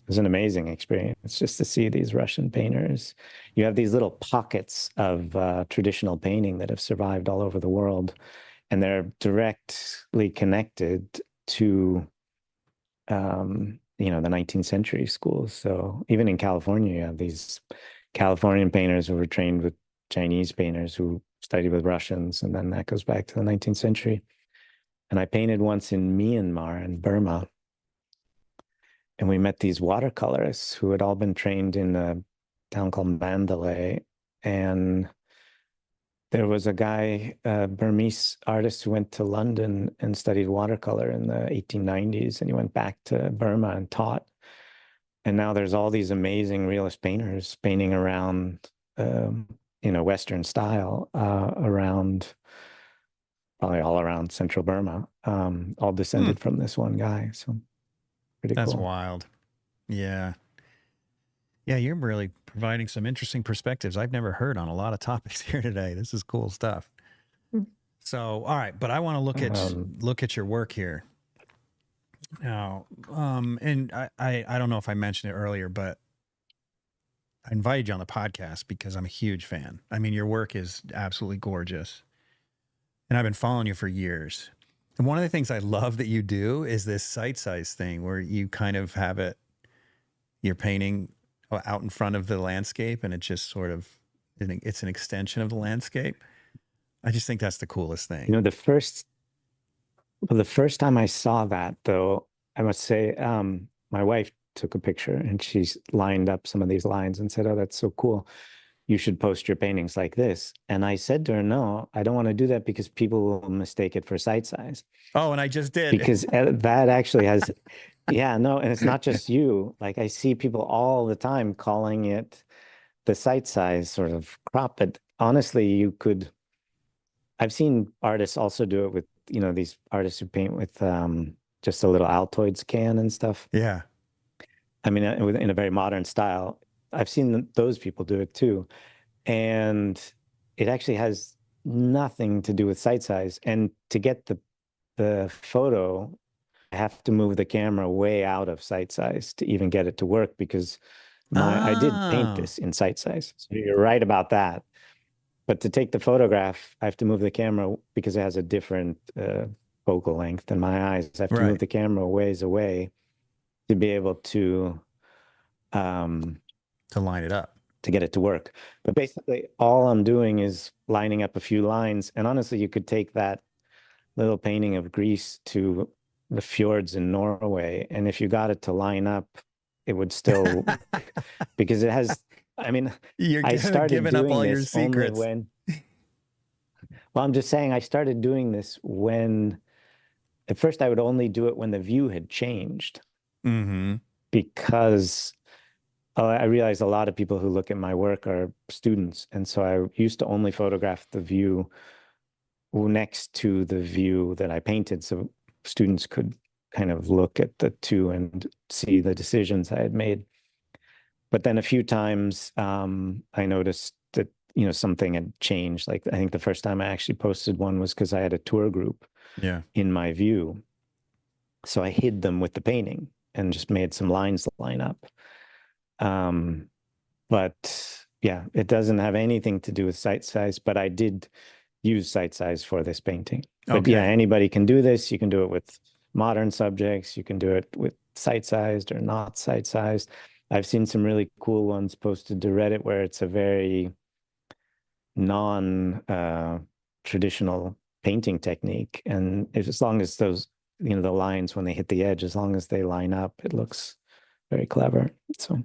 was an amazing experience just to see these Russian painters. You have these little pockets of traditional painting that have survived all over the world, and they're directly connected to the 19th century schools. So even in California, you have these Californian painters who were trained with Chinese painters who studied with Russians, and then that goes back to the 19th century. And I painted once in Myanmar and Burma, and we met these watercolorists who had all been trained in a town called Mandalay. And there was a guy, a Burmese artist, who went to London and studied watercolor in the 1890s, and he went back to Burma and taught. And now there's all these amazing realist painters painting around, Western style, around, probably all around central Burma, all descended from this one guy. So pretty That's cool. wild. Yeah. Yeah, you're really providing some interesting perspectives I've never heard on a lot of topics here today. This is cool stuff. So, all right, but I want to look at your work here. Now, and I don't know if I mentioned it earlier, but I invited you on the podcast because I'm a huge fan. I mean, your work is absolutely gorgeous. And I've been following you for years. And one of the things I love that you do is this sight size thing where you kind of have you're painting out in front of the landscape, and it just sort of, it's an extension of the landscape. I just think that's the coolest thing. The first time I saw that, though, I must say, my wife took a picture and she's lined up some of these lines and said, "Oh, that's so cool. You should post your paintings like this." And I said to her, "No, I don't want to do that because people will mistake it for sight size." Oh, and I just did. Because that actually has, yeah, no, and it's not just you. Like I see people all the time calling it the sight size sort of crop. But honestly, I've seen artists also do it with, these artists who paint with just a little Altoids can and stuff. Yeah. I mean, in a very modern style. I've seen those people do it too. And it actually has nothing to do with sight size. And to get the photo, I have to move the camera way out of sight size to even get it to work, because I did paint this in sight size. So you're right about that. But to take the photograph, I have to move the camera because it has a different focal length than my eyes. I have to move the camera ways away to be able to line it up, to get it to work. But basically, all I'm doing is lining up a few lines. And honestly, you could take that little painting of Greece to the fjords in Norway, and if you got it to line up, it would still, because it has, I mean, I started giving doing up all this your secrets. only well, I'm just saying I started doing this when, at first I would only do it when the view had changed. Mm-hmm. Because I realized a lot of people who look at my work are students. And so I used to only photograph the view next to the view that I painted, so students could kind of look at the two and see the decisions I had made. But then a few times I noticed that, something had changed. Like I think the first time I actually posted one was because I had a tour group in my view. So I hid them with the painting and just made some lines line up. But yeah, it doesn't have anything to do with sight size, but I did use sight size for this painting. But yeah, anybody can do this. You can do it with modern subjects. You can do it with sight sized or not sight sized. I've seen some really cool ones posted to Reddit where it's a very non-traditional painting technique. And as long as those, the lines, when they hit the edge, as long as they line up, it looks very clever. So,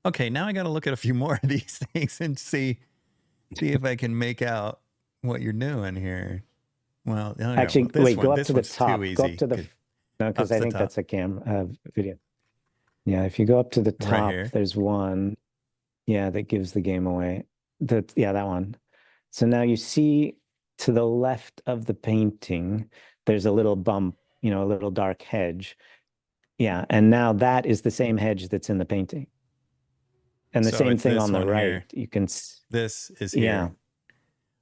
okay, now I got to look at a few more of these things and see if I can make out what you're doing here. Well, actually, wait, go up to the top. Go up to the, no, because I think that's a video. Yeah, if you go up to the top, there's one, that gives the game away. That one. So now you see to the left of the painting, there's a little bump, a little dark hedge. Yeah, and now that is the same hedge that's in the painting. And the same thing on the right. Here. You can. This is here. Yeah.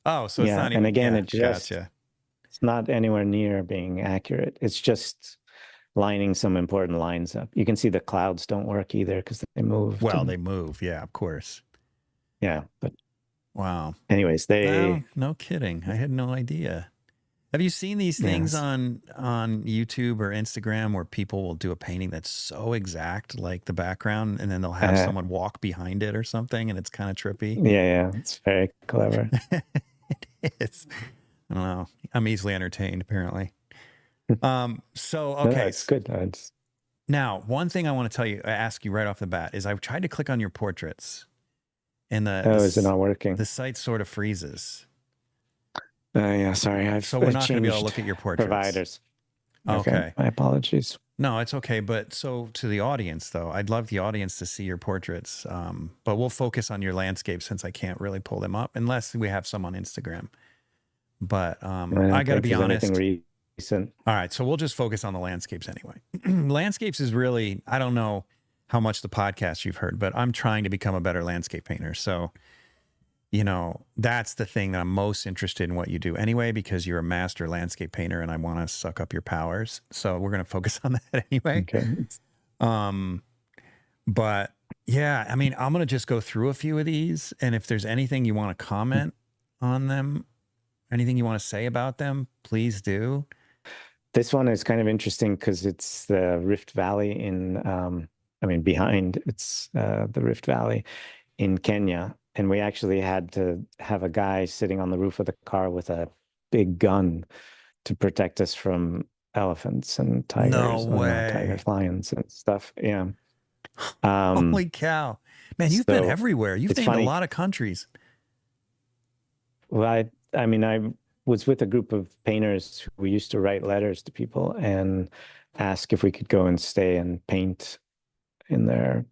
Oh, so it's not even. And again, it's not anywhere near being accurate. It's just lining some important lines up. You can see the clouds don't work either because they moved. Well, they move. Yeah, of course. Yeah, but wow. Anyways, No kidding. I had no idea. Have you seen these things on YouTube or Instagram where people will do a painting that's so exact, like the background, and then they'll have someone walk behind it or something, and it's kind of trippy? Yeah, it's very clever. It is. I don't know. I'm easily entertained, apparently. So okay, No, it's good. now one thing I want to ask you right off the bat is I've tried to click on your portraits, and is it not working? The site sort of freezes. Yeah, sorry. So we're not going to be able to look at your portraits. Providers. Okay. My apologies. No, it's okay. But so to the audience, though, I'd love the audience to see your portraits. But we'll focus on your landscape since I can't really pull them up unless we have some on Instagram. But I got to be honest. Recent. All right. So we'll just focus on the landscapes anyway. Landscapes is really, I don't know how much the podcast you've heard, but I'm trying to become a better landscape painter. So that's the thing that I'm most interested in what you do anyway, because you're a master landscape painter and I want to suck up your powers. So we're going to focus on that anyway. Okay. But yeah, I mean, I'm going to just go through a few of these. And if there's anything you want to comment on them, anything you want to say about them, please do. This one is kind of interesting because it's the Rift Valley behind it's the Rift Valley in Kenya. And we actually had to have a guy sitting on the roof of the car with a big gun to protect us from elephants and tigers. No way. Tigers, lions and stuff. Yeah. Holy cow. Man, you've been everywhere. You've named a lot of countries. Well, I was with a group of painters who used to write letters to people and ask if we could go and stay and paint in their,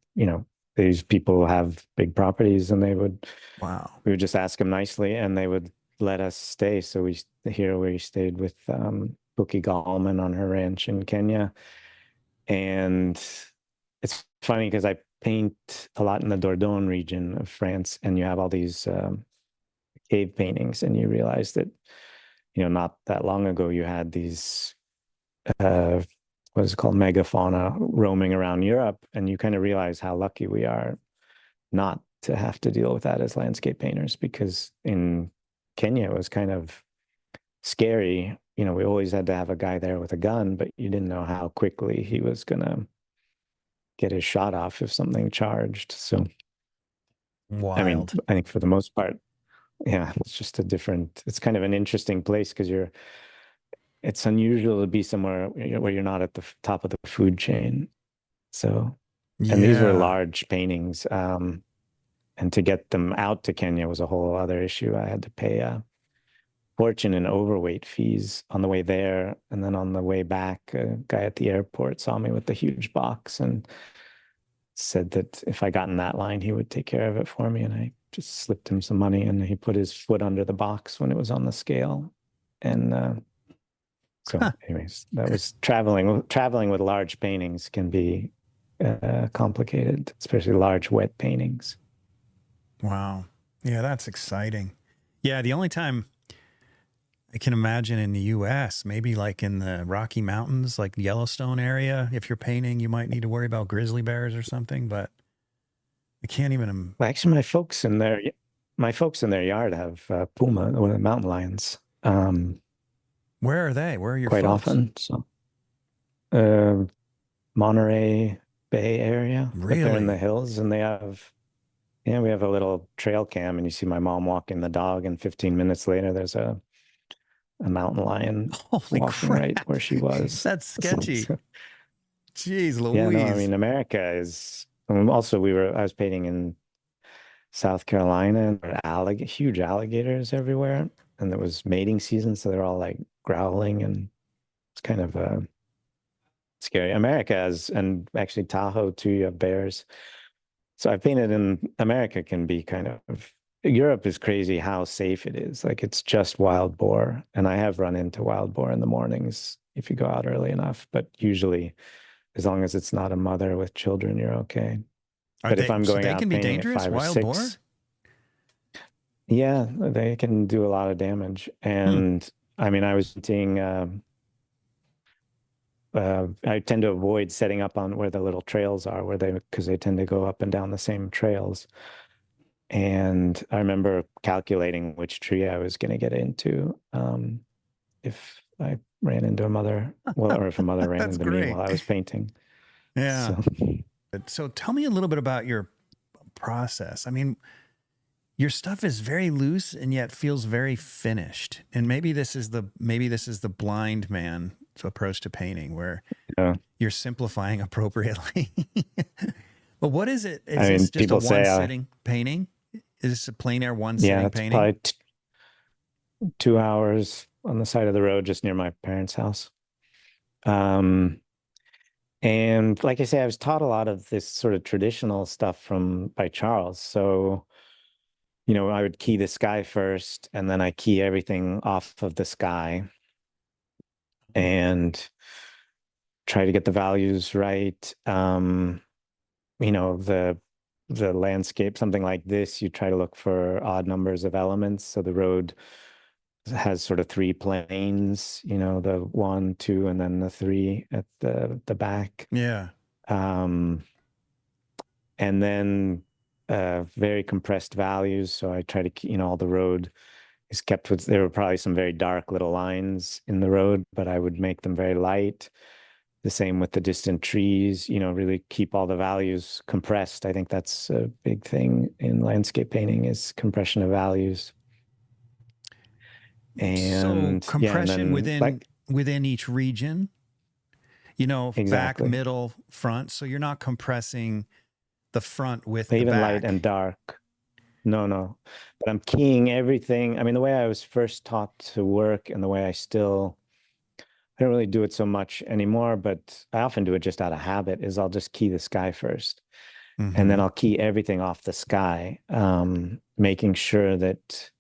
these people have big properties and we would just ask them nicely and they would let us stay. So we stayed with Bookie Gallman on her ranch in Kenya. And it's funny because I paint a lot in the Dordogne region of France, and you have all these cave paintings, and you realize that, not that long ago you had these what is it called, megafauna roaming around Europe, and you kind of realize how lucky we are not to have to deal with that as landscape painters, because in Kenya it was kind of scary. We always had to have a guy there with a gun, but you didn't know how quickly he was gonna get his shot off if something charged. So wild. I think for the most part, yeah, it's kind of an interesting place because it's unusual to be somewhere where you're not at the top of the food chain. So, and these were large paintings. And to get them out to Kenya was a whole other issue. I had to pay a fortune in overweight fees on the way there. And then on the way back, a guy at the airport saw me with the huge box and said that if I got in that line, he would take care of it for me. And I just slipped him some money and he put his foot under the box when it was on the scale. And, so anyways, that was traveling with large paintings can be complicated, especially large wet paintings. Wow. Yeah, that's exciting. Yeah, the only time I can imagine in the US, maybe like in the Rocky Mountains, like Yellowstone area, if you're painting, you might need to worry about grizzly bears or something, but I can't even. Well, actually, my folks in their yard have puma, or mountain lions. Where are they? Where are your quite folks? often? So, Monterey Bay area. Really? They're in the hills, and we have a little trail cam, and you see my mom walking the dog, and 15 minutes later, there's a mountain lion walking right where she was. That's sketchy. Jeez Louise. Yeah, no, I mean, America is. Also, I was painting in South Carolina, and huge alligators everywhere, and it was mating season, so they're all like growling, and it's kind of scary. America and actually Tahoe too, you have bears. So I've painted in America can be kind of. Europe is crazy how safe it is. Like it's just wild boar, and I have run into wild boar in the mornings if you go out early enough. But usually, as long as it's not a mother with children, you're okay. But if I'm going out painting at 5 or 6, boar? Yeah, they can do a lot of damage. And I mean, I was seeing I tend to avoid setting up on where the little trails are, because they tend to go up and down the same trails. And I remember calculating which tree I was going to get into if I ran into a mother, or if a mother ran That's into me great. while I was painting. Yeah. So, So tell me a little bit about your process. I mean, your stuff is very loose and yet feels very finished. And maybe this is the blind man's approach to painting, where yeah. you're simplifying appropriately. But what is it? Is I mean, this just a people say, one-sitting painting? Is this a plein air yeah, one-sitting it's painting? probably 2 hours on the side of the road, just near my parents' house. And like I say, I was taught a lot of this sort of traditional stuff by Charles. So, I would key the sky first, and then I key everything off of the sky and try to get the values right. The landscape, something like this, you try to look for odd numbers of elements. So the road has sort of 3 planes, the 1, 2, and then the 3 at the back. Yeah. And then very compressed values. So I try to, all the road is kept with, there were probably some very dark little lines in the road, but I would make them very light. The same with the distant trees, really keep all the values compressed. I think that's a big thing in landscape painting, is compression of values. And so compression then within each region, exactly. back, middle, front. So you're not compressing the front with even the back. Light and dark. No. But I'm keying everything. I mean, the way I was first taught to work, and the way I don't really do it so much anymore, but I often do it just out of habit, is I'll just key the sky first. Mm-hmm. And then I'll key everything off the sky, making sure that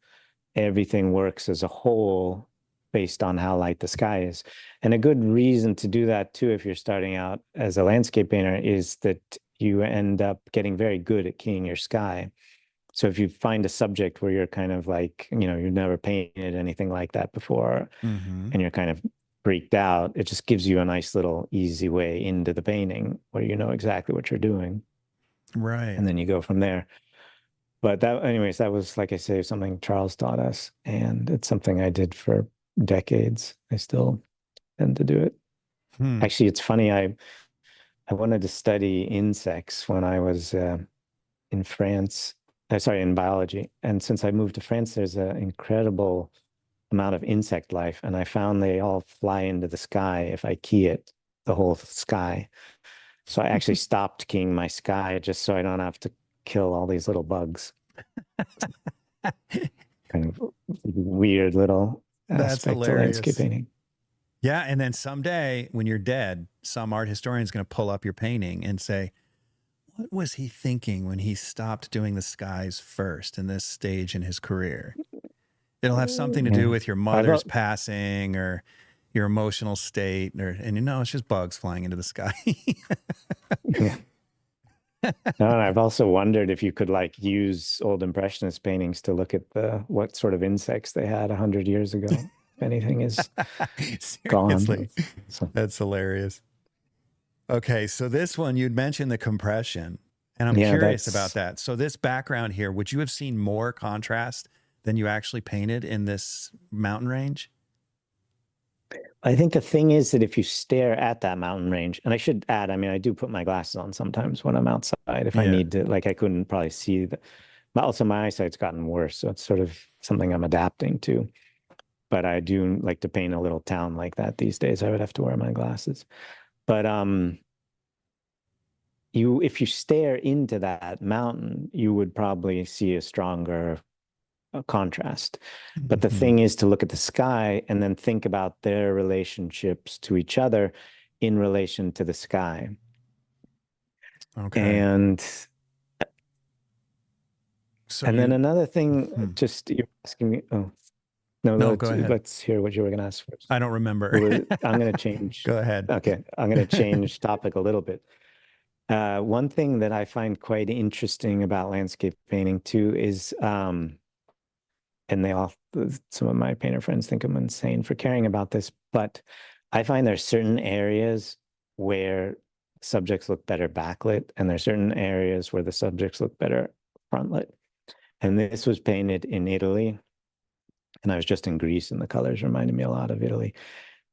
everything works as a whole based on how light the sky is. And a good reason to do that too, if you're starting out as a landscape painter, is that you end up getting very good at keying your sky. So if you find a subject where you're kind of like, you've never painted anything like that before, and you're kind of freaked out, it just gives you a nice little easy way into the painting where you know exactly what you're doing. Right. And then you go from there. But that was, like I say, something Charles taught us, and it's something I did for decades. I still tend to do it. Actually, it's funny. I wanted to study insects when I was in France. In biology. And since I moved to France, there's an incredible amount of insect life, and I found they all fly into the sky if I key it, the whole sky. So I actually stopped keying my sky just so I don't have to kill all these little bugs. Kind of weird little aspect to landscape painting. Yeah, and then someday when you're dead, some art historian is going to pull up your painting and say, what was he thinking when he stopped doing the skies first in this stage in his career? It'll have something to do with your mother's passing or your emotional state, and it's just bugs flying into the sky. Yeah. No, and I've also wondered if you could use old Impressionist paintings to look at what sort of insects they had 100 years ago. If anything is gone. So. That's hilarious. Okay, so this one, you'd mentioned the compression, and I'm curious about that. So this background here, would you have seen more contrast than you actually painted in this mountain range? I think the thing is that if you stare at that mountain range, and I should add, I mean, I do put my glasses on sometimes when I'm outside if I need to, I couldn't probably see but also my eyesight's gotten worse. So it's sort of something I'm adapting to. But I do like to paint a little town like that these days. I would have to wear my glasses. But if you stare into that mountain, you would probably see a stronger contrast. But the thing is to look at the sky and then think about their relationships to each other in relation to the sky. Okay. And then another thing, just you're asking me. Oh, no, go ahead. Let's hear what you were going to ask first. I don't remember. I'm going to change. Go ahead. Okay, I'm going to change topic a little bit. One thing that I find quite interesting about landscape painting too is, and some of my painter friends think I'm insane for caring about this, but I find there's certain areas where subjects look better backlit, and there's certain areas where the subjects look better frontlit. And this was painted in Italy, and I was just in Greece, and the colors reminded me a lot of Italy.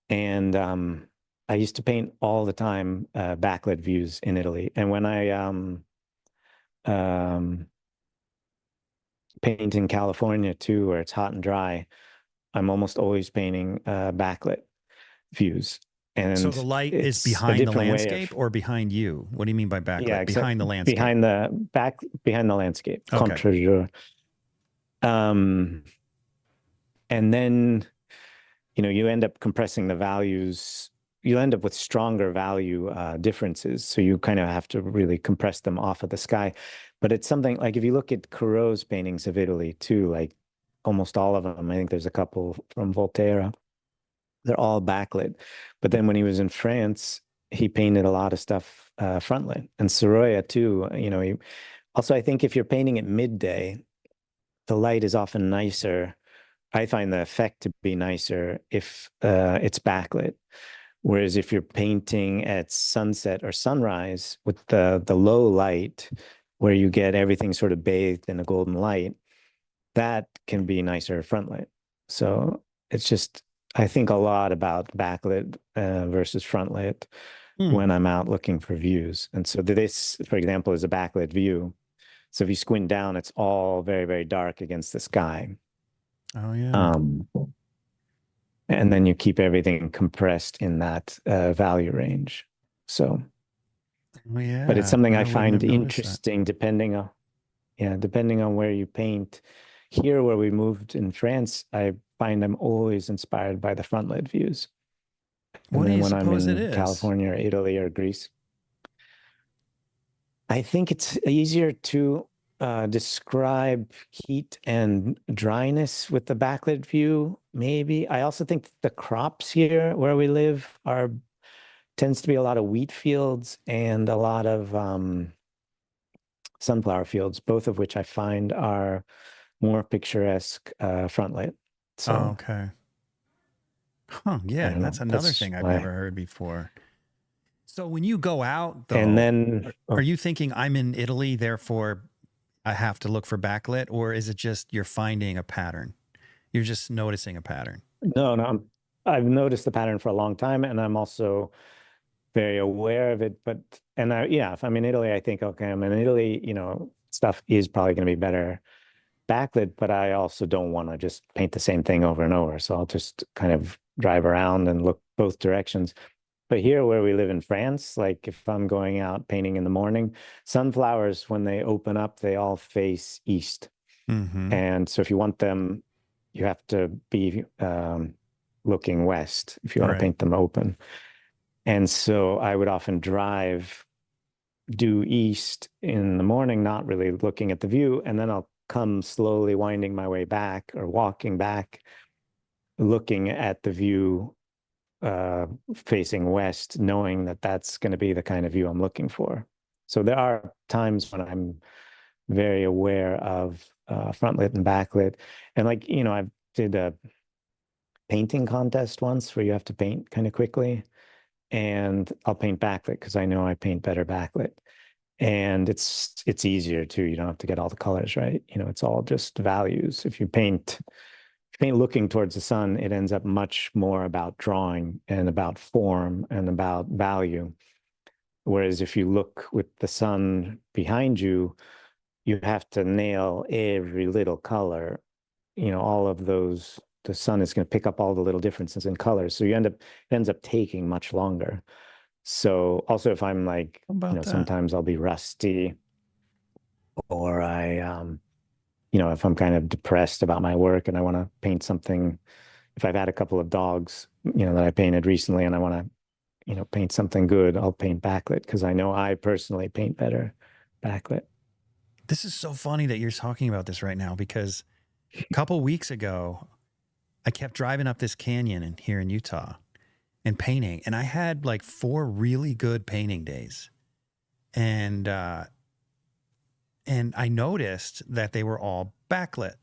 And I used to paint all the time backlit views in Italy. And when I um, paint in California too, where it's hot and dry, I'm almost always painting backlit views. So And the light is it's a behind the different way landscape of, or behind you? What do you mean by backlit? yeah, except Behind the landscape. behind the landscape. Okay. Contre-jour. And then, you end up compressing the values. You end up with stronger value differences. So you kind of have to really compress them off of the sky. But it's something like if you look at Corot's paintings of Italy too, like almost all of them, I think there's a couple from Volterra, they're all backlit. But then when he was in France, he painted a lot of stuff frontlit. And Sorolla too, also, I think if you're painting at midday, the light is often nicer. I find the effect to be nicer if it's backlit. Whereas if you're painting at sunset or sunrise with the low light, where you get everything sort of bathed in a golden light, that can be nicer frontlit. So it's just, I think a lot about backlit versus frontlit when I'm out looking for views. And so this, for example, is a backlit view. So if you squint down, it's all very, very dark against the sky. Oh, yeah. And then you keep everything compressed in that value range. So, Oh, yeah. but it's something I wouldn't find have noticed that. interesting depending on where you paint. Here, where we moved in France, I find I'm always inspired by the frontlit views. What And do then you when I'm suppose it in is? California or Italy or Greece, I think it's easier to describe heat and dryness with the backlit view, maybe. I also think the crops here where we live tends to be a lot of wheat fields and a lot of sunflower fields, both of which I find are more picturesque frontlit. So Oh, okay. Huh. Yeah, don't know. that's another That's thing I've why. never heard before. So when you go out, though, And then are you thinking I'm in Italy, therefore I have to look for backlit, or is it just you're finding a pattern? You're just noticing a pattern. no, I've noticed the pattern for a long time, and I'm also very aware of it. If I'm in Italy, I think, okay, I'm in Italy, stuff is probably going to be better backlit, but I also don't want to just paint the same thing over and over. So I'll just kind of drive around and look both directions. But here where we live in France, like if I'm going out painting in the morning, sunflowers, when they open up, they all face east. Mm-hmm. And so if you want them, you have to be looking west if you want to paint them open. And so I would often drive due east in the morning, not really looking at the view. And then I'll come slowly winding my way back or walking back, looking at the view facing west, knowing that that's going to be the kind of view I'm looking for. So there are times when I'm very aware of frontlit and backlit. And I did a painting contest once where you have to paint kind of quickly, and I'll paint backlit because I know I paint better backlit. And it's easier too. You don't have to get all the colors right. It's all just values. If you paint looking towards the sun, it ends up much more about drawing and about form and about value. Whereas if you look with the sun behind you, you have to nail every little color. All of those, the sun is going to pick up all the little differences in colors. So it ends up taking much longer. So also if I'm like, How about that? sometimes I'll be rusty, or if I'm kind of depressed about my work and I want to paint something, if I've had a couple of dogs, that I painted recently and I want to, paint something good, I'll paint backlit because I know I personally paint better backlit. This is so funny that you're talking about this right now, because a couple weeks ago, I kept driving up this canyon here in Utah and painting, and I had like 4 really good painting days. And I noticed that they were all backlit,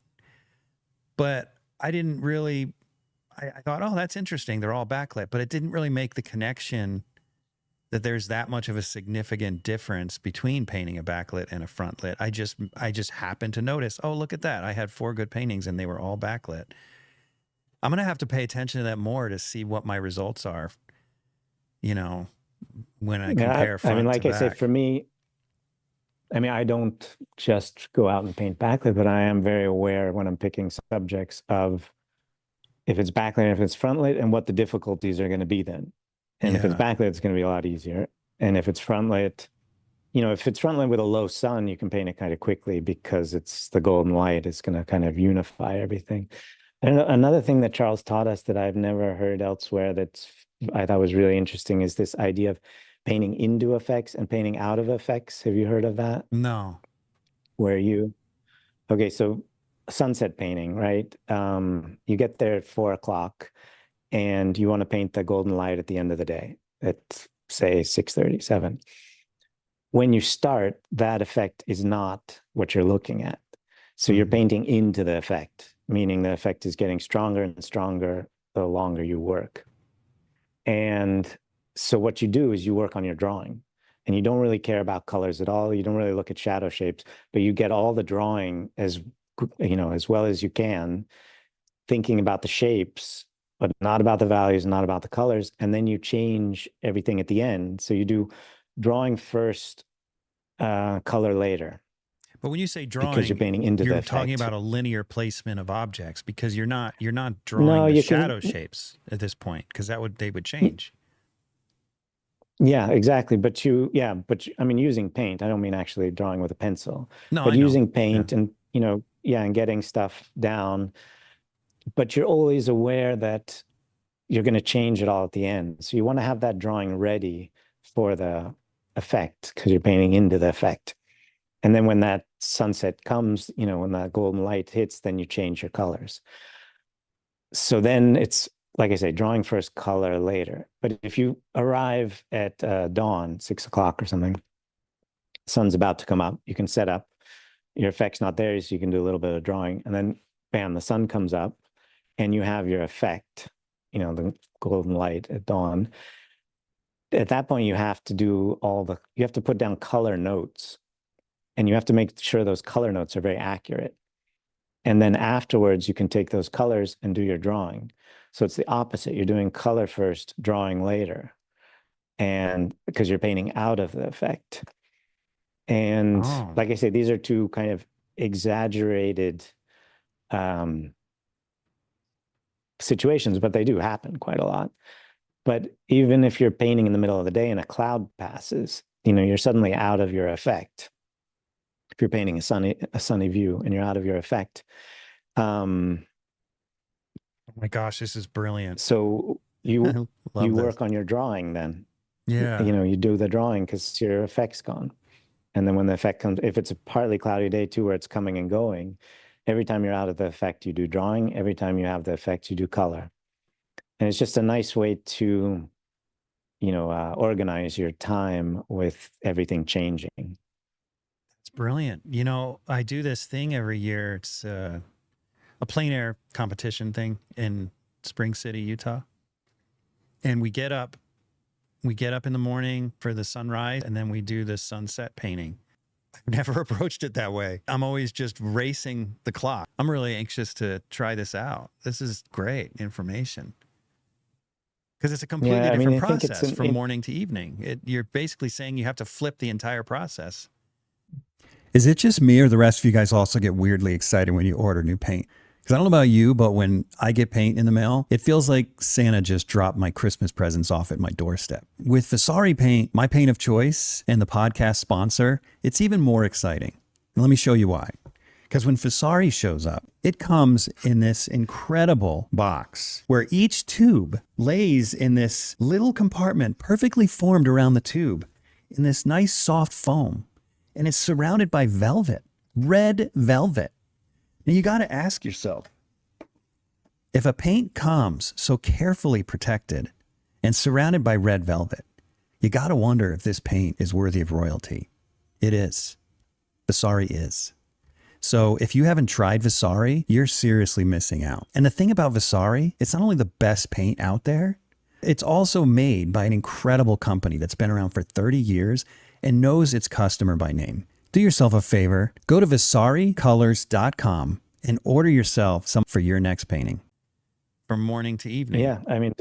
but I I thought, oh, that's interesting. They're all backlit, but it didn't really make the connection that there's that much of a significant difference between painting a backlit and a frontlit. I just happened to notice, oh, look at that. I had 4 good paintings and they were all backlit. I'm going to have to pay attention to that more to see what my results are, you know, when I compare front I mean, like to I say, back. for me, I mean, I don't just go out and paint backlit, but I am very aware when I'm picking subjects of if it's backlit and if it's frontlit and what the difficulties are going to be then. And if it's Yeah. backlit, it's going to be a lot easier. And if it's frontlit, you know, if it's frontlit with a low sun, you can paint it kind of quickly because it's the golden light. It's going to kind of unify everything. And another thing that Charles taught us that I've never heard elsewhere that's I thought was really interesting is this idea of painting into effects and painting out of effects. Have you heard of that? No. Okay, so sunset painting, right? You get there at 4 o'clock and you want to paint the golden light at the end of the day at say 6:37. When you start, that effect is not what you're looking at. So you're painting into the effect, meaning the effect is getting stronger and stronger the longer you work. And so what you do is you work on your drawing and you don't really care about colors at all. You don't really look at shadow shapes, but you get all the drawing as, you know, as well as you can, thinking about the shapes, but not about the values, not about the colors. And then you change everything at the end. So you do drawing first, color later. But when you say drawing, because you're painting into the you're effect. talking about a linear placement of objects because you're not No, drawing the you shadow can- shapes at this point because they would change. Yeah, exactly. But I mean, using paint, I don't mean actually drawing with a pencil, No, but I know. using paint and, you know, and getting stuff down. But you're always aware that you're going to change it all at the end. So you want to have that drawing ready for the effect because you're painting into the effect. And then when that sunset comes, you know, when that golden light hits, then you change your colors. So then it's, like I say, drawing first, color later. But if you arrive at dawn, 6 o'clock or something, sun's about to come up, you can set up, your effect's not there, so you can do a little bit of drawing. And then bam, the sun comes up and you have your effect, you know, the golden light at dawn. At that point, you have to do you have to put down color notes and you have to make sure those color notes are very accurate. And then afterwards, you can take those colors and do your drawing. So it's the opposite. You're doing color first, drawing later. And because you're painting out of the effect. And like I say, these are two kind of exaggerated situations, but they do happen quite a lot. But even if you're painting in the middle of the day and a cloud passes, you know, you're suddenly out of your effect. If you're painting a sunny view and you're out of your effect. Oh my gosh, this is brilliant. So you Love this. work on your drawing then. Yeah. You know, you do the drawing because your effect's gone. And then when the effect comes, if it's a partly cloudy day too, where it's coming and going, every time you're out of the effect, you do drawing. Every time you have the effect, you do color. And it's just a nice way to, you know, organize your time with everything changing. It's brilliant. You know, I do this thing every year. It's a plein air competition thing in Spring City, Utah. And we get up in the morning for the sunrise and then we do the sunset painting. I've never approached it that way. I'm always just racing the clock. I'm really anxious to try this out. This is great information. Because it's a completely different process from morning to evening. You're basically saying you have to flip the entire process. Is it just me or the rest of you guys also get weirdly excited when you order new paint? Because I don't know about you, but when I get paint in the mail, it feels like Santa just dropped my Christmas presents off at my doorstep. With Vasari Paint, my paint of choice and the podcast sponsor, it's even more exciting. And let me show you why. Because when Vasari shows up, it comes in this incredible box where each tube lays in this little compartment perfectly formed around the tube in this nice soft foam. And it's surrounded by velvet, red velvet. Now you got to ask yourself, if a paint comes so carefully protected and surrounded by red velvet, you got to wonder if this paint is worthy of royalty. It is. Vasari is. So if you haven't tried Vasari, you're seriously missing out. And the thing about Vasari, it's not only the best paint out there, it's also made by an incredible company that's been around for 30 years and knows its customer by name. Do yourself a favor, go to vasaricolors.com and order yourself some for your next painting. From morning to evening. Yeah, I mean,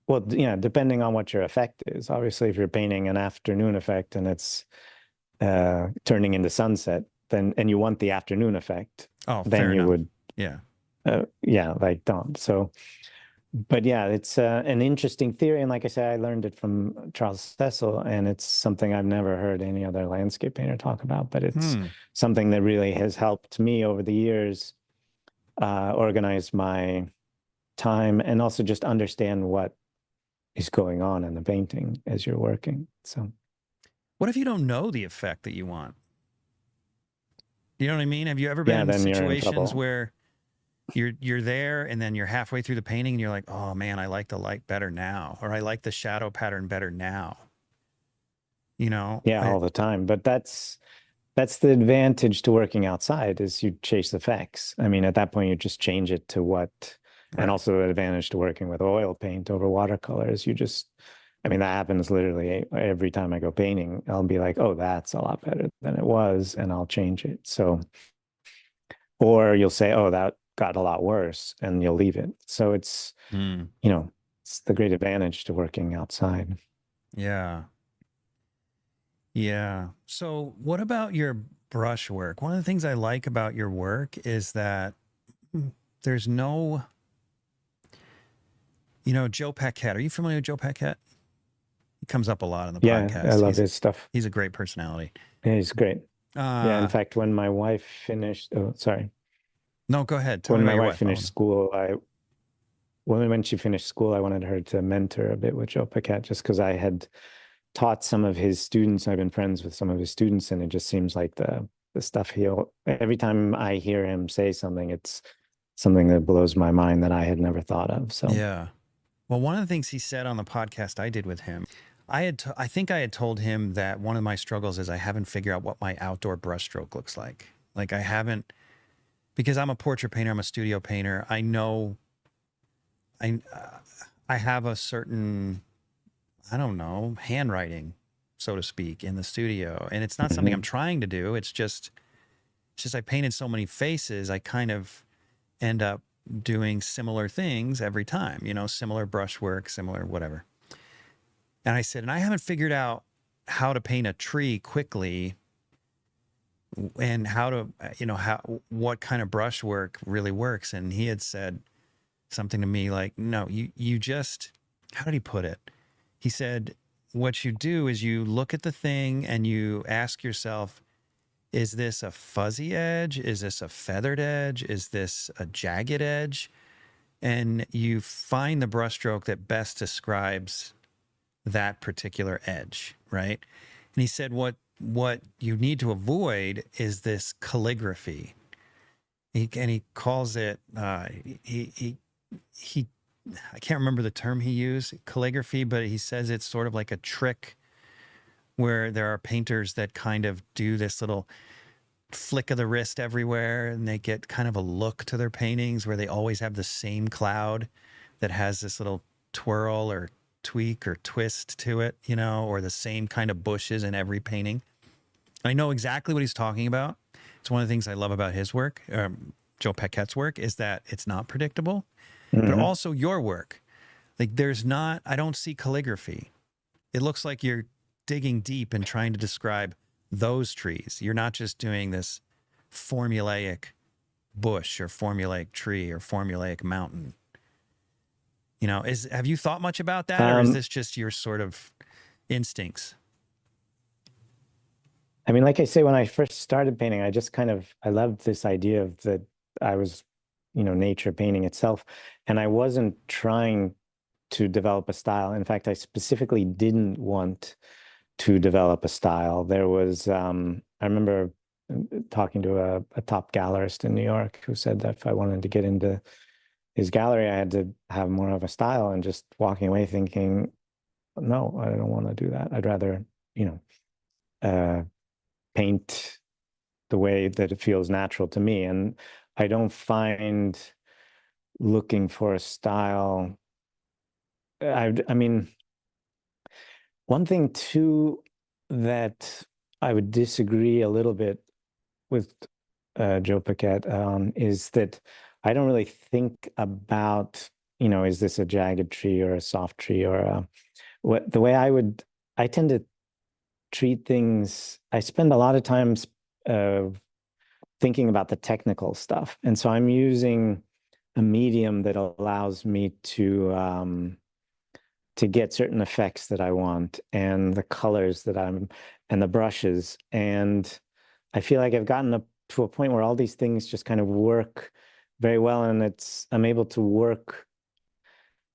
well, yeah, depending on what your effect is. Obviously, if you're painting an afternoon effect and it's turning into sunset, then and you want the afternoon effect, then you would, yeah, like don't. So, but yeah, it's an interesting theory, and like I said, I learned it from Charles Cecil, and it's something I've never heard any other landscape painter talk about. But it's something that really has helped me over the years organize my time and also just understand what is going on in the painting as you're working. So what if you don't know the effect that you want? You know what I mean? Have you ever been in situations where you're there and then you're halfway through the painting and you're like, oh man, I like the light better now, or I like the shadow pattern better now? You know? Yeah, all the time. But that's the advantage to working outside, is you chase effects. I mean, at that point you just change it to what. And also the advantage to working with oil paint over watercolors, you just, I mean, that happens literally every time I go painting. I'll be like, oh, that's a lot better than it was, and I'll change it. So, or you'll say, oh, that got a lot worse, and you'll leave it. So it's, you know, it's the great advantage to working outside. Yeah. Yeah. So what about your brush work? One of the things I like about your work is that there's no... You know, Joe Paquette. Are you familiar with Joe Paquette? He comes up a lot on the podcast. Yeah, I love his stuff. He's a great personality. Yeah, he's great. Yeah, in fact, when my wife finished... Oh, sorry. No, go ahead. When my wife finished school, when she finished school, I wanted her to mentor a bit with Joe Paquette, just because I had taught some of his students. I've been friends with some of his students, and it just seems like the stuff every time I hear him say something, it's something that blows my mind that I had never thought of. So yeah. Well, one of the things he said on the podcast I did with him, I think I had told him that one of my struggles is I haven't figured out what my outdoor brushstroke looks like. Like I haven't, because I'm a portrait painter, I'm a studio painter. I know I have a certain, I don't know, handwriting, so to speak, in the studio. And it's not something I'm trying to do. It's just I painted so many faces, I kind of end up doing similar things every time, you know, similar brushwork, similar whatever. And I said, and I haven't figured out how to paint a tree quickly and how to, you know, what kind of brushwork really works. And he had said something to me like, no, you just, how did he put it? He said, what you do is you look at the thing and you ask yourself, is this a fuzzy edge? Is this a feathered edge? Is this a jagged edge? And you find the brushstroke that best describes that particular edge, right? And he said, what you need to avoid is this calligraphy. And he calls it, he I can't remember the term he used, calligraphy, but he says it's sort of like a trick where there are painters that kind of do this little flick of the wrist everywhere, and they get kind of a look to their paintings where they always have the same cloud that has this little twirl or tweak or twist to it, you know, or the same kind of bushes in every painting. I know exactly what he's talking about. It's one of the things I love about his work, Joe Paquette's work, is that it's not predictable, but also your work. Like I don't see calligraphy. It looks like you're digging deep and trying to describe those trees. You're not just doing this formulaic bush or formulaic tree or formulaic mountain. You know, have you thought much about that, or is this just your sort of instincts? I mean, like I say, when I first started painting, I loved this idea of that I was, you know, nature painting itself. And I wasn't trying to develop a style. In fact, I specifically didn't want to develop a style. There was, I remember talking to a top gallerist in New York who said that if I wanted to get into his gallery, I had to have more of a style, and just walking away thinking, no, I don't want to do that. I'd rather, you know, paint the way that it feels natural to me. And I don't find looking for a style. I mean, one thing too that I would disagree a little bit with Joe Paquette is that I don't really think about, is this a jagged tree or a soft tree or what the way I tend to treat things. I spend a lot of times thinking about the technical stuff. And so I'm using a medium that allows me to get certain effects that I want and the colors and the brushes. And I feel like I've gotten up to a point where all these things just kind of work very well. And I'm able to work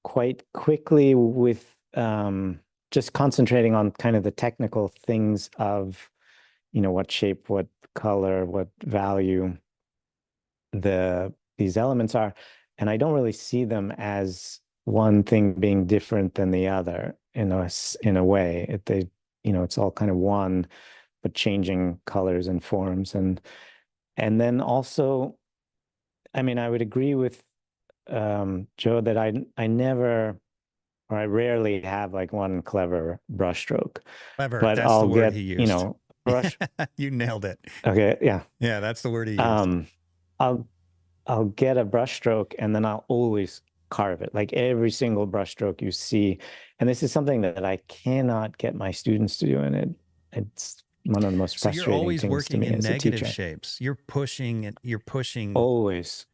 quite quickly with just concentrating on kind of the technical things of, what shape, what color, what value these elements are. And I don't really see them as one thing being different than the other in a way. It's all kind of one, but changing colors and forms. And then also, I mean, I would agree with Joe that I rarely have like one clever brushstroke. Clever. But That's I'll the word get, he used. brush. You nailed it. Okay, yeah. Yeah, that's the word he used. I'll get a brushstroke and then I'll always carve it. Like every single brushstroke you see. And this is something that I cannot get my students to do. And it's one of the most So you're frustrating always things to working me in as a negative teacher. shapes. You're pushing. Always,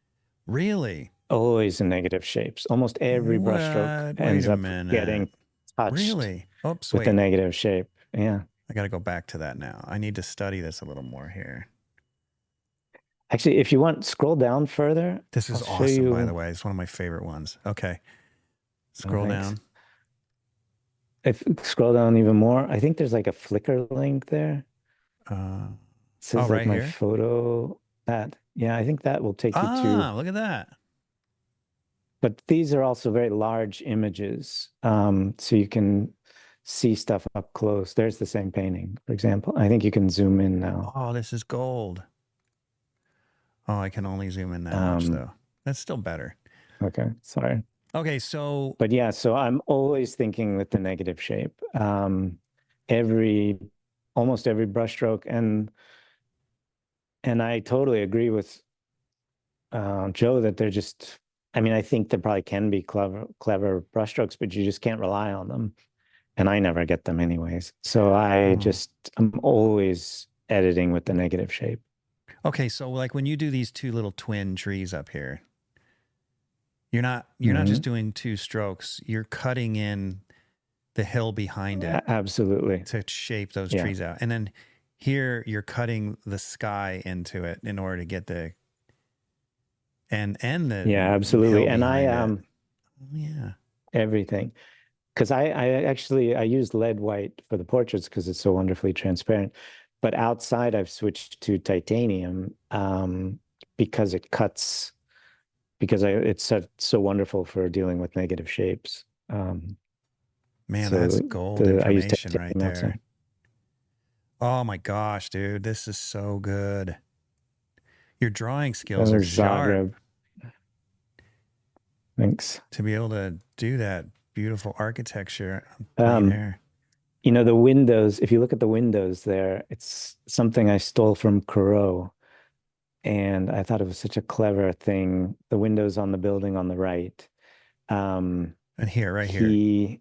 Really? always in negative shapes. Almost every brushstroke What? ends Wait a up minute. getting touched Really? Oops, with a wait. negative shape. Yeah. I got to go back to that now. I need to study this a little more here. Actually, if you want, scroll down further. This is I'll show awesome, by you. the way. It's one of my favorite ones. Okay. Oh, Scroll thanks. down. If scroll down even more, I think there's like a Flickr link there. Uh, It says like right my here. photo. Yeah, I think that will take you to. Look at that. But these are also very large images, so you can see stuff up close. There's the same painting, for example. I think you can zoom in now. Oh, this is gold. Oh, I can only zoom in that much though. That's still better. Okay, sorry. Okay, so But yeah, so I'm always thinking with the negative shape. Almost every brushstroke, and I totally agree with Joe that they're just. I mean, I think there probably can be clever brushstrokes, but you just can't rely on them. And I never get them anyways. So I'm always editing with the negative shape. okay, so like when you do these two little twin trees up here, you're not just doing two strokes. You're cutting in the hill behind it Absolutely to shape those trees out. And then here you're cutting the sky into it in order to get the and the absolutely. And everything. Because I actually used lead white for the portraits because it's so wonderfully transparent. But outside I've switched to titanium because it cuts, because it's so wonderful for dealing with negative shapes. Man, so that's gold information right there. Also. Oh my gosh, dude, this is so good. Your drawing skills are sharp. Thanks. To be able to do that beautiful architecture on there. The windows, if you look at the windows there, it's something I stole from Corot. And I thought it was such a clever thing. The windows on the building on the right. And here, right here.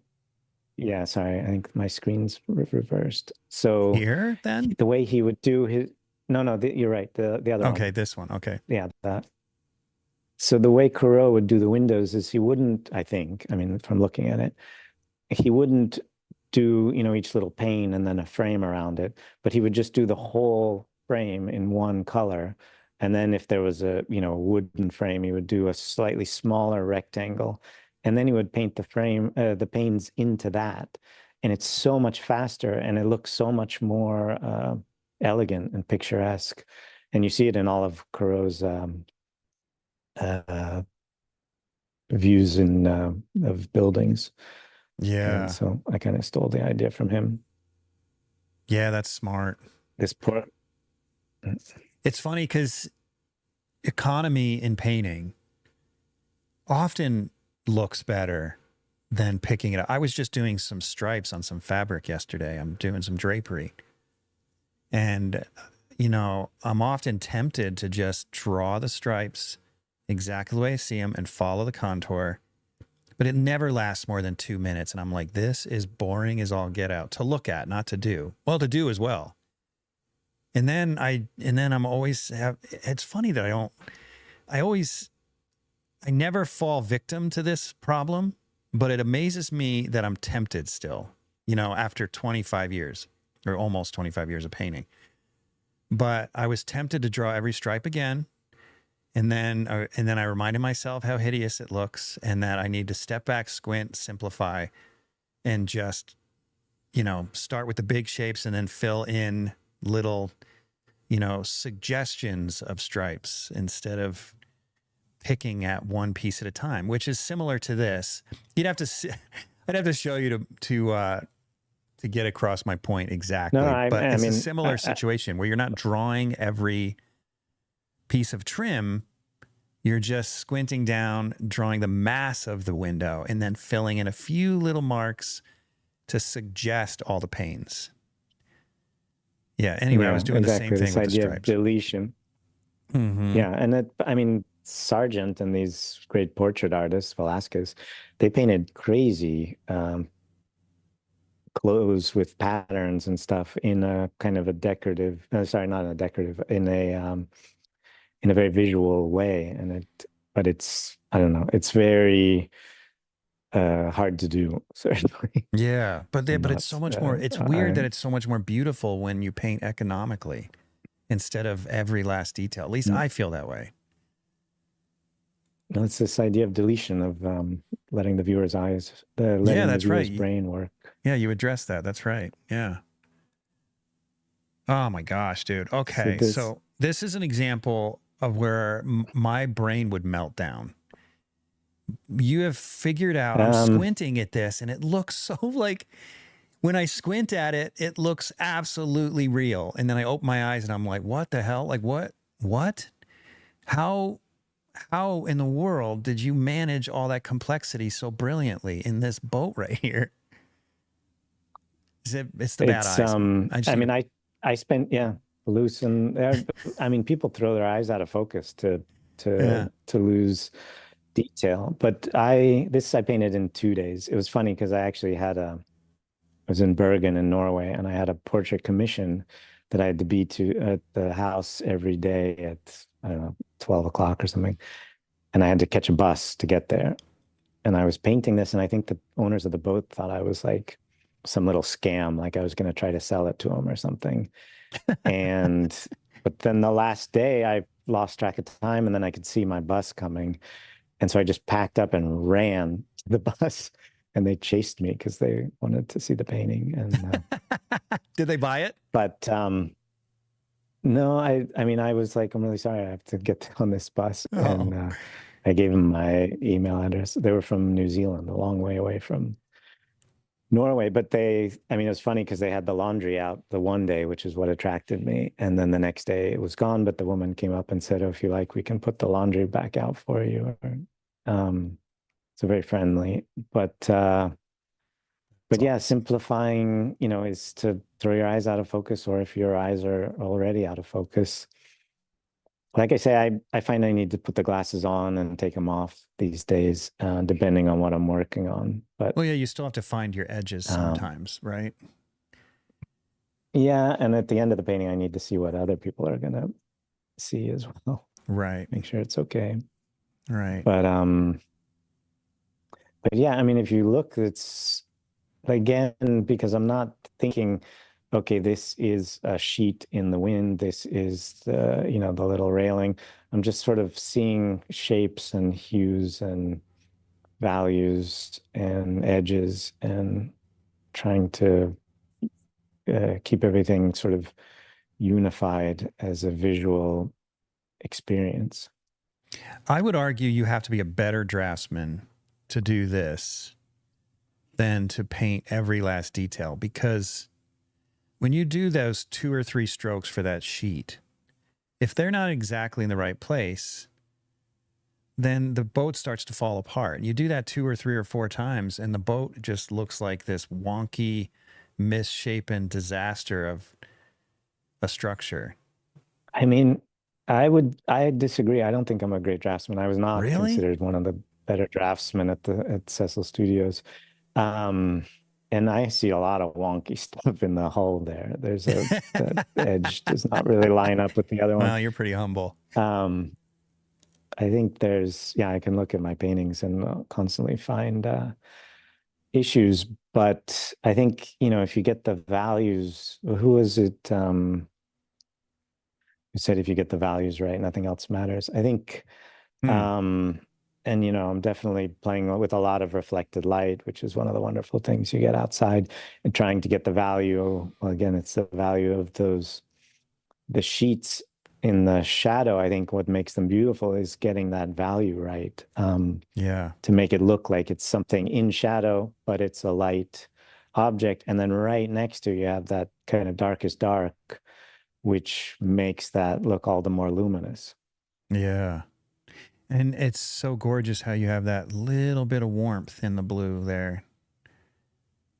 Yeah, sorry. I think my screen's reversed. So here, then? The way he would do his... No, you're right. The other one. Okay, this one. Okay. Yeah, that. So the way Corot would do the windows is he wouldn't, I think, I mean, from looking at it, he wouldn't do, each little pane and then a frame around it, but he would just do the whole frame in one color. And then if there was a, wooden frame, he would do a slightly smaller rectangle. And then he would paint the panes into that. And it's so much faster and it looks so much more elegant and picturesque. And you see it in all of Corot's views of buildings. Yeah. And so I kind of stole the idea from him. Yeah, that's smart. This poor. It's funny because economy in painting often looks better than picking it up. I was just doing some stripes on some fabric yesterday. I'm doing some drapery. And, you know, I'm often tempted to just draw the stripes exactly the way I see them and follow the contour. But it never lasts more than 2 minutes. And I'm like, this is boring as all get out to look at, not to do. Well, to do as well. And then I'm always it's funny that I never fall victim to this problem, but it amazes me that I'm tempted still, you know, after 25 years or almost 25 years of painting. But I was tempted to draw every stripe again. And then I reminded myself how hideous it looks and that I need to step back, squint, simplify, and just, you know, start with the big shapes and then fill in little, you know, suggestions of stripes instead of picking at one piece at a time, which is similar to this. I'd have to show you to get across my point exactly. No, but I it's mean, a similar situation where you're not drawing every piece of trim. You're just squinting down, drawing the mass of the window, and then filling in a few little marks to suggest all the panes. Yeah. Anyway, I was doing the same thing this with the idea of stripes. deletion. Mm-hmm. Yeah, and Sargent and these great portrait artists, Velasquez, they painted crazy clothes with patterns and stuff in a kind of a decorative. Sorry, not a decorative. In a very visual way, but it's, I don't know, it's very hard to do, certainly. Yeah, but it's so much more. It's weird that it's so much more beautiful when you paint economically instead of every last detail. At least I feel that way. It's this idea of deletion, of letting the viewer's eyes, letting the viewer's brain work. Yeah, you addressed that. That's right. Yeah. Oh my gosh, dude. Okay, so this is an example of where my brain would melt down. You have figured out, I'm squinting at this and it looks so like, when I squint at it, it looks absolutely real. And then I open my eyes and I'm like, what the hell? Like what? How in the world did you manage all that complexity so brilliantly in this boat right here? It's the bad eyes. I spent, loosen. I mean, people throw their eyes out of focus to lose detail. But I painted in 2 days. It was funny because I was in Bergen in Norway, and I had a portrait commission that I had to be at the house every day at, I don't know, 12 o'clock or something. And I had to catch a bus to get there. And I was painting this, and I think the owners of the boat thought I was like some little scam, like I was going to try to sell it to them or something. But then the last day I lost track of time, and then I could see my bus coming. And so I just packed up and ran to the bus, and they chased me because they wanted to see the painting. And did they buy it? But no, I mean, I was like, I'm really sorry, I have to get on this bus. Oh. And I gave them my email address. They were from New Zealand, a long way away from Norway. But it was funny because they had the laundry out the one day, which is what attracted me. And then the next day it was gone. But the woman came up and said, oh, if you like, we can put the laundry back out for you. So very friendly. But yeah, simplifying, is to throw your eyes out of focus, or if your eyes are already out of focus. Like I say, I find I need to put the glasses on and take them off these days, depending on what I'm working on. But well, yeah, you still have to find your edges sometimes, right? Yeah, and at the end of the painting, I need to see what other people are going to see as well. Right. Make sure it's okay. Right. But yeah, I mean, if you look, it's again, because I'm not thinking, okay, this is a sheet in the wind. This is the little railing. I'm just sort of seeing shapes and hues and values and edges and trying to keep everything sort of unified as a visual experience. I would argue you have to be a better draftsman to do this than to paint every last detail, because when you do those 2 or 3 strokes for that sheet, if they're not exactly in the right place, then the boat starts to fall apart. You do that 2 or 3 or 4 times, and the boat just looks like this wonky, misshapen disaster of a structure. I mean, I disagree. I don't think I'm a great draftsman. I was not Really? considered one of the better draftsmen at Cecil Studios. And I see a lot of wonky stuff in the hull there. The edge does not really line up with the other one. Well, you're pretty humble. I think I can look at my paintings and constantly find issues, but I think, if you get the values, who was it? Who said if you get the values right, nothing else matters. I think, and I'm definitely playing with a lot of reflected light, which is one of the wonderful things you get outside, and trying to get the value. Well, again, it's the value of the sheets in the shadow. I think what makes them beautiful is getting that value right. To make it look like it's something in shadow, but it's a light object. And then right next to you have that kind of darkest dark, which makes that look all the more luminous. Yeah. And it's so gorgeous how you have that little bit of warmth in the blue there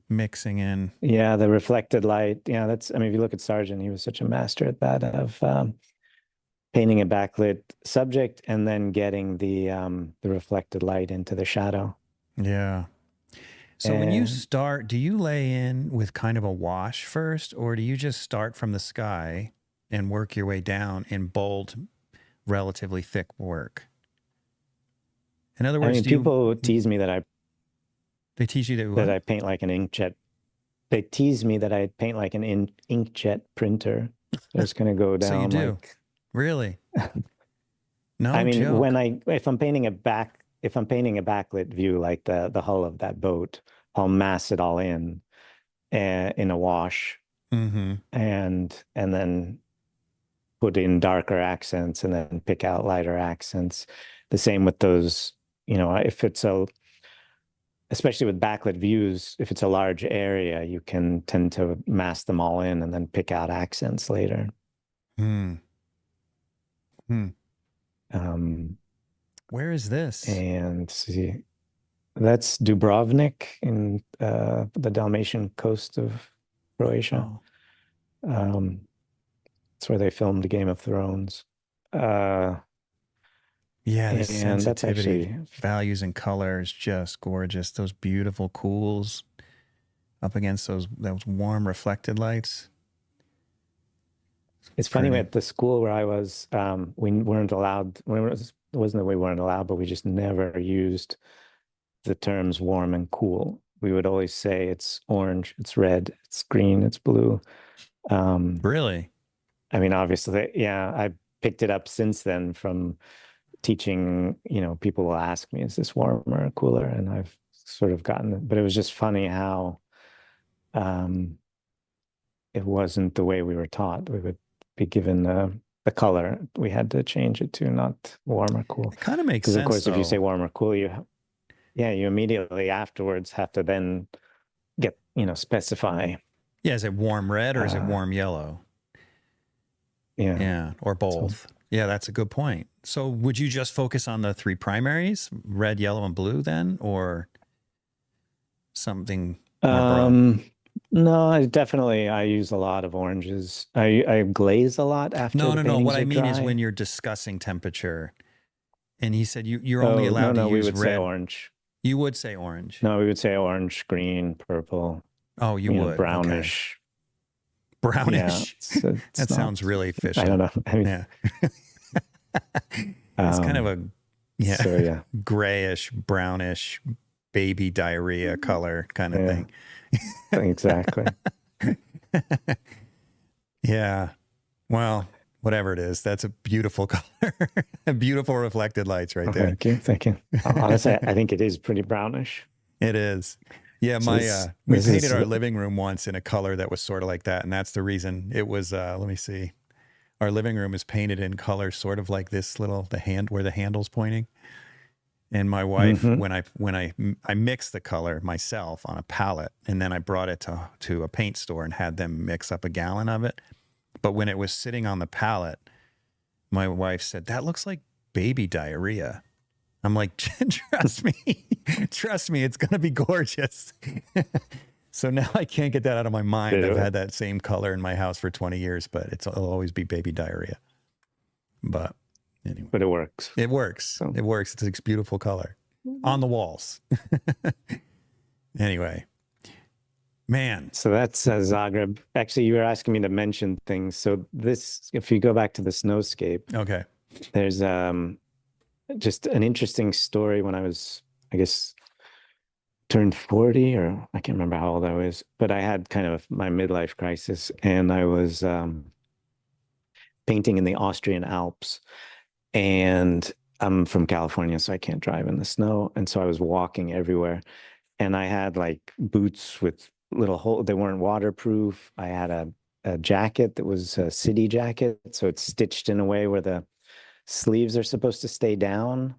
mixing in. Yeah, the reflected light. Yeah, if you look at Sargent, he was such a master at that, of painting a backlit subject and then getting the reflected light into the shadow. Yeah. So when you start, do you lay in with kind of a wash first, or do you just start from the sky and work your way down in bold, relatively thick work? In other words, people tease me that they tease you that I paint like an inkjet. They tease me that I paint like an inkjet printer. It's going to go down. So you do? Really? No, I mean, joke. if I'm painting a backlit view like the hull of that boat, I'll mass it all in a wash, and then put in darker accents and then pick out lighter accents. The same with those, if it's especially with backlit views, if it's a large area, you can tend to mass them all in and then pick out accents later. Where is this? And see, that's Dubrovnik in the Dalmatian coast of Croatia. It's where they filmed Game of Thrones. Yeah, the sensitivity, values and colors, just gorgeous. Those beautiful cools up against those warm reflected lights. It's funny, at the school where I was, we weren't allowed. It wasn't that we weren't allowed, but we just never used the terms warm and cool. We would always say it's orange, it's red, it's green, it's blue. Really? I mean, obviously, yeah, I picked it up since then from teaching. People will ask me, is this warmer or cooler? And I've sort of gotten it, but it was just funny how it wasn't the way we were taught. We would be given the color. We had to change it to not warm or cool. It kind of makes sense. Because of course, though, if you say warm or cool, you immediately afterwards have to then get, specify. Yeah, is it warm red or is it warm yellow? Yeah, or both. Yeah, that's a good point. So would you just focus on the 3 primaries, red, yellow, and blue then, or something more broad? No, I use a lot of oranges. I glaze a lot after the paintings No. What I mean dry. is when you're discussing temperature, and he said you're only allowed to use we would red. say orange. You would say orange. No, we would say orange, green, purple. Oh, you would. Brownish. Okay. Brownish. Yeah, that sounds really efficient. I don't know. I mean, yeah. It's kind of a grayish, brownish, baby diarrhea color kind of thing. Exactly. Yeah. Well, whatever it is, that's a beautiful color. Beautiful reflected lights right there. Thank you. Honestly, I think it is pretty brownish. It is. Yeah, we painted our living room once in a color that was sort of like that, and that's the reason it was. Let me see. Our living room is painted in color sort of like this where the handle's pointing. And my wife, when I mixed the color myself on a palette, and then I brought it to a paint store and had them mix up a gallon of it. But when it was sitting on the palette, my wife said, that looks like baby diarrhea. I'm like, trust me, it's going to be gorgeous. So now I can't get that out of my mind. I've had that same color in my house for 20 years, but it'll always be baby diarrhea. But anyway. But it works. It works. So. It works. It's a beautiful color on the walls. Anyway, man. So that's Zagreb. Actually, you were asking me to mention things. So this, if you go back to the snowscape, Okay. there's just an interesting story when I was, I guess, turned 40, or I can't remember how old I was, but I had kind of my midlife crisis, and I was painting in the Austrian Alps, and I'm from California, so I can't drive in the snow. And so I was walking everywhere, and I had like boots with little holes. They weren't waterproof. I had a jacket that was a city jacket, so it's stitched in a way where the sleeves are supposed to stay down.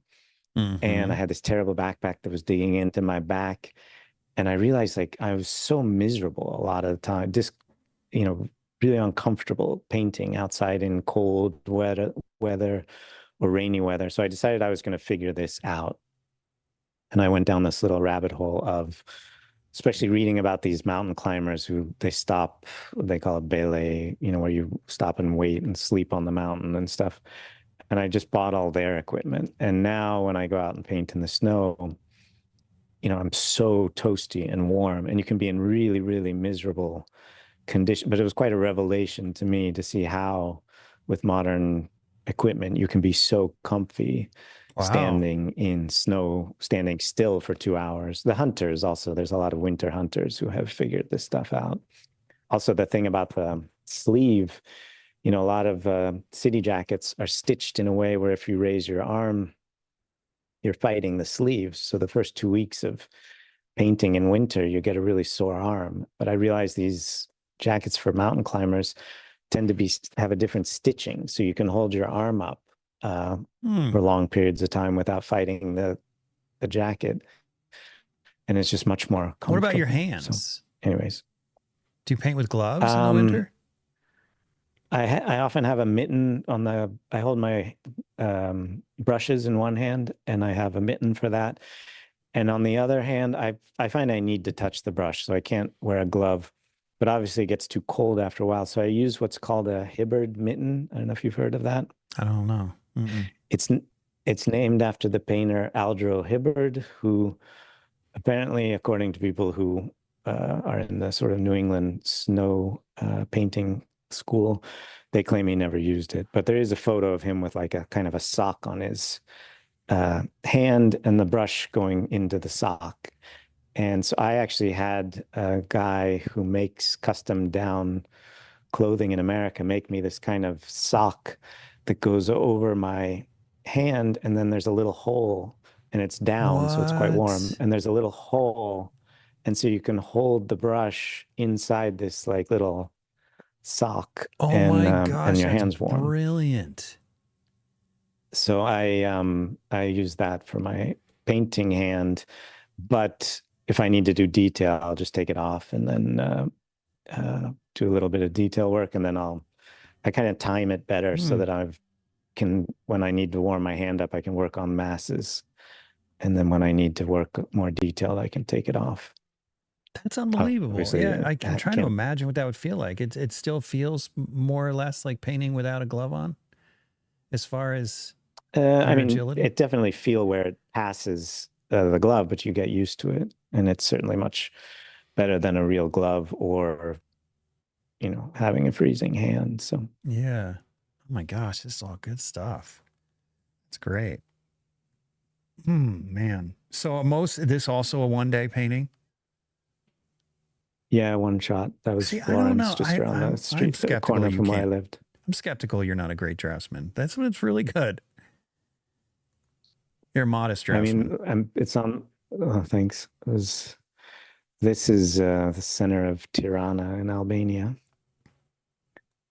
Mm-hmm. And I had this terrible backpack that was digging into my back. And I realized like I was so miserable a lot of the time, just, really uncomfortable painting outside in cold weather or rainy weather. So I decided I was going to figure this out. And I went down this little rabbit hole of especially reading about these mountain climbers who they call it belay, where you stop and wait and sleep on the mountain and stuff. And I just bought all their equipment. And now when I go out and paint in the snow, I'm so toasty and warm, and you can be in really, really miserable condition. But it was quite a revelation to me to see how with modern equipment, you can be so comfy. Wow. Standing in snow, standing still for 2 hours. The hunters also, there's a lot of winter hunters who have figured this stuff out. Also, the thing about the sleeve, a lot of city jackets are stitched in a way where if you raise your arm, you're fighting the sleeves. So the first 2 weeks of painting in winter, you get a really sore arm. But I realized these jackets for mountain climbers tend to have a different stitching. So you can hold your arm up for long periods of time without fighting the jacket. And it's just much more comfortable. What about your hands? So, anyways. Do you paint with gloves in the winter? I often have a mitten I hold my brushes in one hand, and I have a mitten for that. And on the other hand, I find I need to touch the brush, so I can't wear a glove. But obviously it gets too cold after a while. So I use what's called a Hibbard mitten. I don't know if you've heard of that. I don't know. Mm-mm. It's named after the painter Aldro Hibbard, who apparently, according to people who are in the sort of New England snow painting school, they claim he never used it. But there is a photo of him with like a kind of a sock on his hand and the brush going into the sock. And so I actually had a guy who makes custom down clothing in America make me this kind of sock that goes over my hand, and then there's a little hole, and it's down, so it's quite warm, and there's a little hole, and so you can hold the brush inside this like little sock. Oh and, my gosh, and your that's hands warm. Brilliant. So I use that for my painting hand, but if I need to do detail, I'll just take it off and then do a little bit of detail work, and then I kind of time it better so that when I need to warm my hand up, I can work on masses. And then when I need to work more detailed, I can take it off. That's unbelievable. Yeah, I'm trying to imagine what that would feel like. It still feels more or less like painting without a glove on, as far as agility. It definitely feel where it passes the glove, but you get used to it, and it's certainly much better than a real glove or having a freezing hand. So yeah. Oh my gosh, this is all good stuff. It's great. Man. So this also a one-day painting? Yeah, one shot. That was Florence, just around the street, the corner from where I lived. I'm skeptical you're not a great draftsman. That's when it's really good. You're a modest draftsman. It's on. Oh, thanks. This is the center of Tirana in Albania.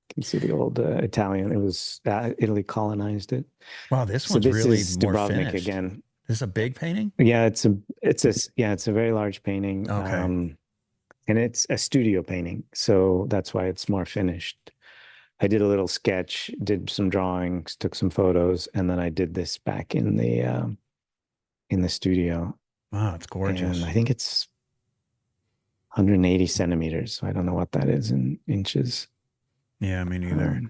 You can see the old Italian. It was Italy colonized it. Wow, this one's really is more Dubrovnik finished. Again. This is a big painting? Yeah, it's a very large painting. Okay. And it's a studio painting, so that's why it's more finished. I did a little sketch, did some drawings, took some photos, and then I did this back in the studio. Wow, it's gorgeous. And I think it's 180 centimeters. So I don't know what that is in inches. Yeah, me neither.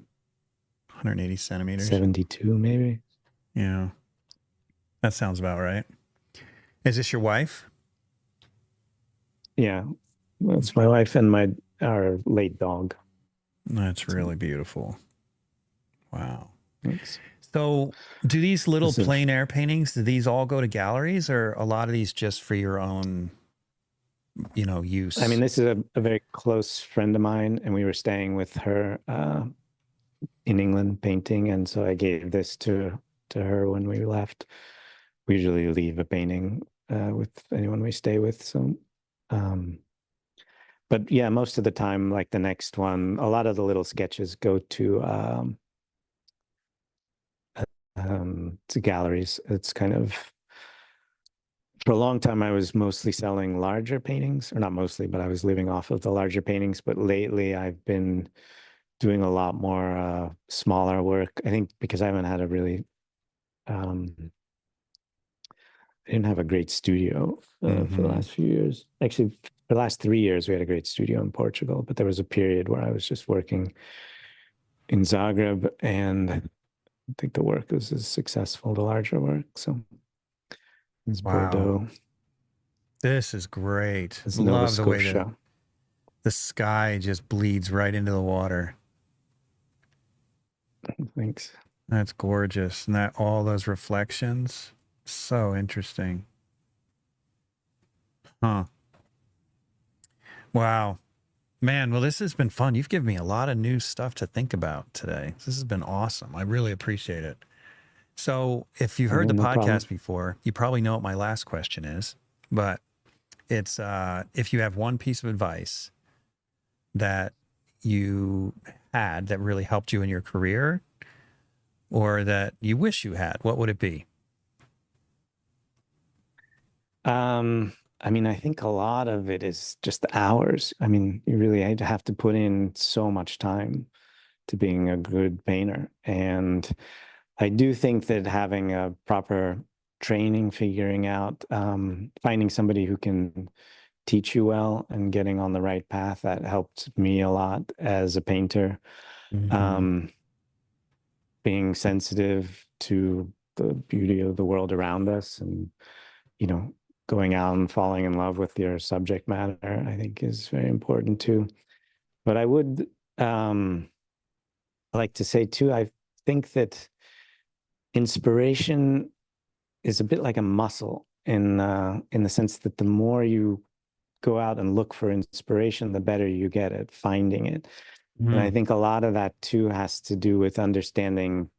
180 centimeters. 72 maybe. Yeah. That sounds about right. Is this your wife? Yeah. That's my wife and our late dog. That's really beautiful. Wow. Thanks. So do these little This is- plein air paintings, do these all go to galleries, or a lot of these just for your own, use? I mean, this is a very close friend of mine, and we were staying with her in England painting, and so I gave this to her when we left. We usually leave a painting with anyone we stay with. So, but yeah, most of the time, like the next one, a lot of the little sketches go to galleries. It's kind of, for a long time, I was mostly selling larger paintings, or not mostly, but I was living off of the larger paintings. But lately, I've been doing a lot more smaller work. I think because I haven't had a really, I didn't have a great studio for the last few years. Actually, for the last 3 years, we had a great studio in Portugal, but there was a period where I was just working in Zagreb, and I think the work was as successful, the larger work. So it's Wow. Bordeaux. This is great. It's Nova Love the way Scotia. the sky just bleeds right into the water. Thanks. That's gorgeous. And all those reflections. So interesting. Huh. Wow. Man, well, this has been fun. You've given me a lot of new stuff to think about today. This has been awesome. I really appreciate it. So if you've heard the No podcast problem. before, you probably know what my last question is, but it's if you have one piece of advice that you had that really helped you in your career, or that you wish you had, what would it be? I mean, I think a lot of it is just the hours. I mean, you really have to put in so much time to being a good painter. And I do think that having a proper training, figuring out, finding somebody who can teach you well and getting on the right path, that helped me a lot as a painter. Being sensitive to the beauty of the world around us, and, going out and falling in love with your subject matter, I think is very important too. But I would like to say too, I think that inspiration is a bit like a muscle in the sense that the more you go out and look for inspiration, the better you get at finding it. And I think a lot of that too has to do with understanding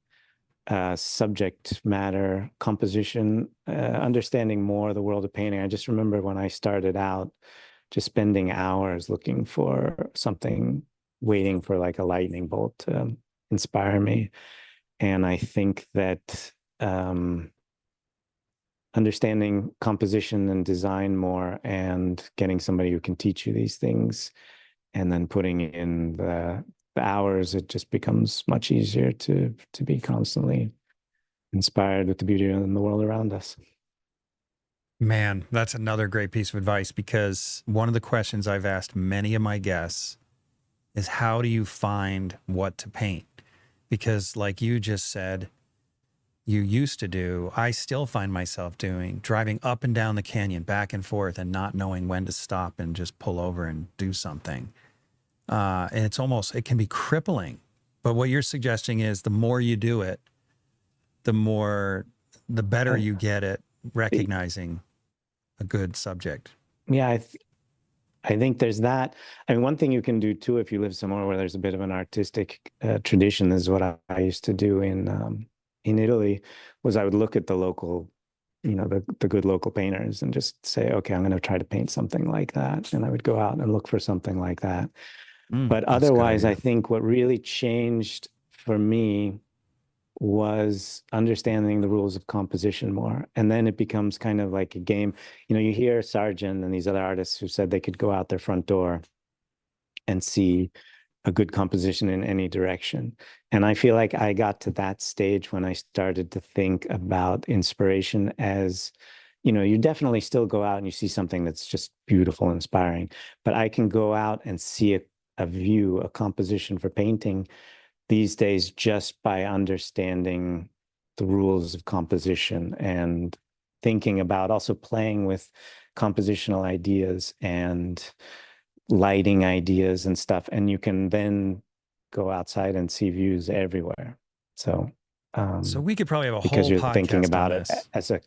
subject matter, composition, understanding more the world of painting. I just remember when I started out, just spending hours looking for something, waiting for like a lightning bolt to inspire me. And I think that understanding composition and design more, and getting somebody who can teach you these things, and then putting in the hours, it just becomes much easier to be constantly inspired with the beauty in the world around us. Man, that's another great piece of advice, because one of the questions I've asked many of my guests is, how do you find what to paint? Because like you just said, you used to do, I still find myself doing, driving up and down the canyon, back and forth, and not knowing when to stop and just pull over and do something. And it can be crippling. But what you're suggesting is the more you do it, the better you get at recognizing a good subject. Yeah, I think there's that. I mean, one thing you can do too, if you live somewhere where there's a bit of an artistic tradition, this is what I used to do in Italy, was I would look at the local, the good local painters, and just say, okay, I'm going to try to paint something like that. And I would go out and look for something like that. But otherwise, I think what really changed for me was understanding the rules of composition more. And then it becomes kind of like a game. You hear Sargent and these other artists who said they could go out their front door and see a good composition in any direction. And I feel like I got to that stage when I started to think about inspiration as, you definitely still go out and you see something that's just beautiful, inspiring, but I can go out and see a view, a composition for painting these days just by understanding the rules of composition and thinking about also playing with compositional ideas and lighting ideas and stuff. And you can then go outside and see views everywhere. So we could probably have a because whole you're podcast thinking on about this. it as a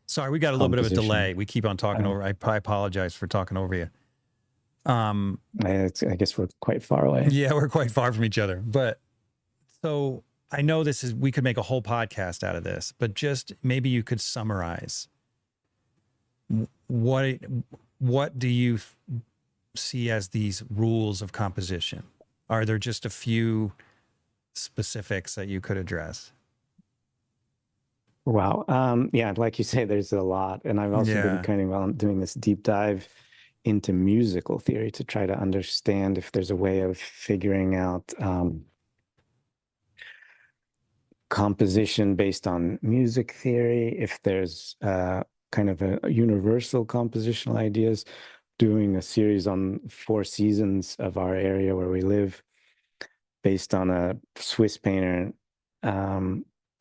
Sorry, we got a little bit of a composition. delay. We keep on talking over. I apologize for talking over you. I guess we're quite far away. Yeah, we're quite far from each other. But so I know we could make a whole podcast out of this, but just maybe you could summarize what do you see as these rules of composition? Are there just a few specifics that you could address? Wow. Yeah, like you say, there's a lot. And I've also been kind of doing this deep dive into musical theory to try to understand if there's a way of figuring out composition based on music theory, if there's kind of a universal compositional ideas, doing a series on 4 seasons of our area where we live based on a Swiss painter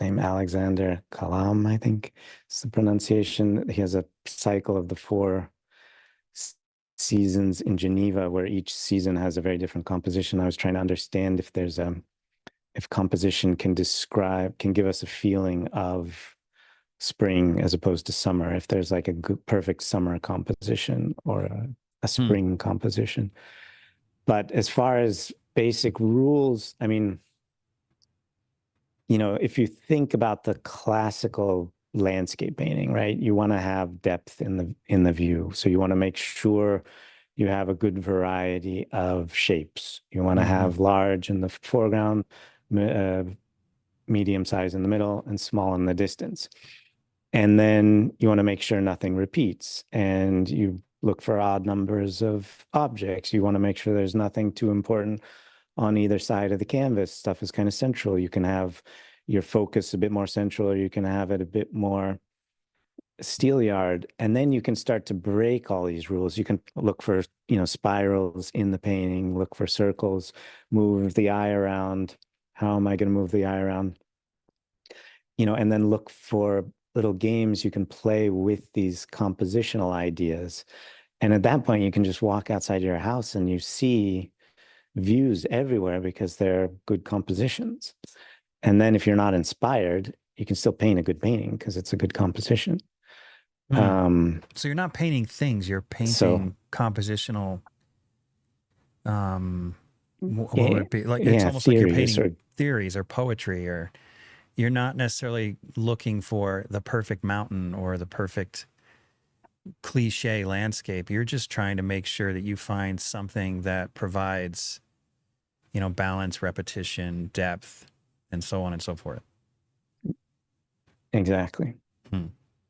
named Alexander Kalam, I think is the pronunciation. He has a cycle of the 4 seasons in Geneva where each season has a very different composition. I was trying to understand if there's if composition can give us a feeling of spring as opposed to summer, if there's like a good, perfect summer composition or a spring composition. But as far as basic rules, I mean, if you think about the classical landscape painting, right, you want to have depth in the view. So you want to make sure you have a good variety of shapes. You want to have large in the foreground, medium size in the middle, and small in the distance. And then you want to make sure nothing repeats, and you look for odd numbers of objects. You want to make sure there's nothing too important on either side of the canvas. Stuff is kind of central. You can have your focus a bit more central, or you can have it a bit more steelyard, and then you can start to break all these rules. You can look for spirals in the painting, look for circles, move the eye around. How am I going to move the eye around? And then look for little games you can play with these compositional ideas. And at that point, you can just walk outside your house and you see views everywhere because they're good compositions. And then if you're not inspired, you can still paint a good painting because it's a good composition. So you're not painting things, you're painting compositional. What would it be? Like it's almost like you're painting theories or poetry, or you're not necessarily looking for the perfect mountain or the perfect cliche landscape. You're just trying to make sure that you find something that provides, balance, repetition, depth, and so on and so forth. Exactly.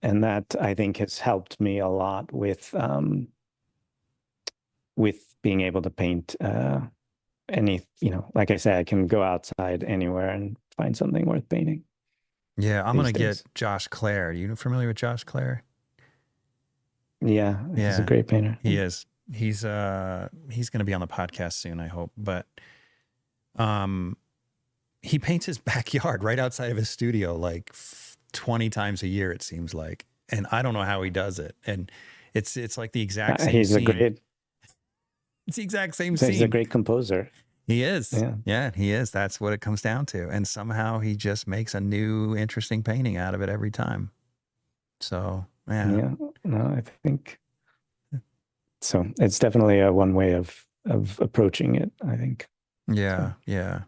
And that, I think, has helped me a lot with being able to paint like I said, I can go outside anywhere and find something worth painting. Yeah, I'm going to get Josh Clare. Are you familiar with Josh Clare? Yeah, he's a great painter. He is. He's going to be on the podcast soon, I hope. But he paints his backyard right outside of his studio like 20 times a year, it seems like. And I don't know how he does it. And it's like the exact same scene. It's the exact same scene. He's a great composer. He is. Yeah, he is. That's what it comes down to. And somehow he just makes a new, interesting painting out of it every time. So, Yeah, no, I think so. It's definitely one way of approaching it, I think. Yeah, yeah.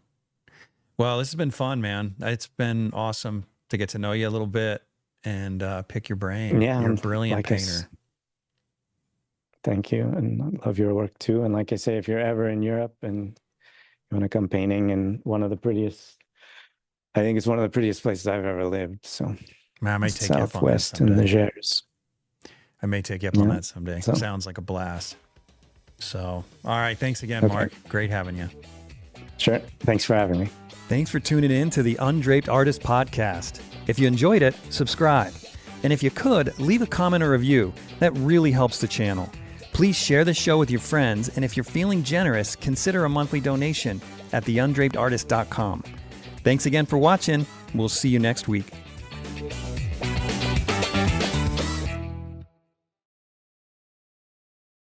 Well, this has been fun, man. It's been awesome to get to know you a little bit and pick your brain. Yeah, you're a brilliant painter. Thank you, and I love your work too. And like I say, if you're ever in Europe and you want to come painting in I think it's one of the prettiest places I've ever lived. So I may take you up on that Southwest in the Gers. I may take you up on that someday. Sounds like a blast. So, all right. Thanks again, Okay. Marc. Great having you. Sure. Thanks for having me. Thanks for tuning in to the Undraped Artist Podcast. If you enjoyed it, subscribe. And if you could, leave a comment or review. That really helps the channel. Please share the show with your friends, and if you're feeling generous, consider a monthly donation at theundrapedartist.com. Thanks again for watching. We'll see you next week.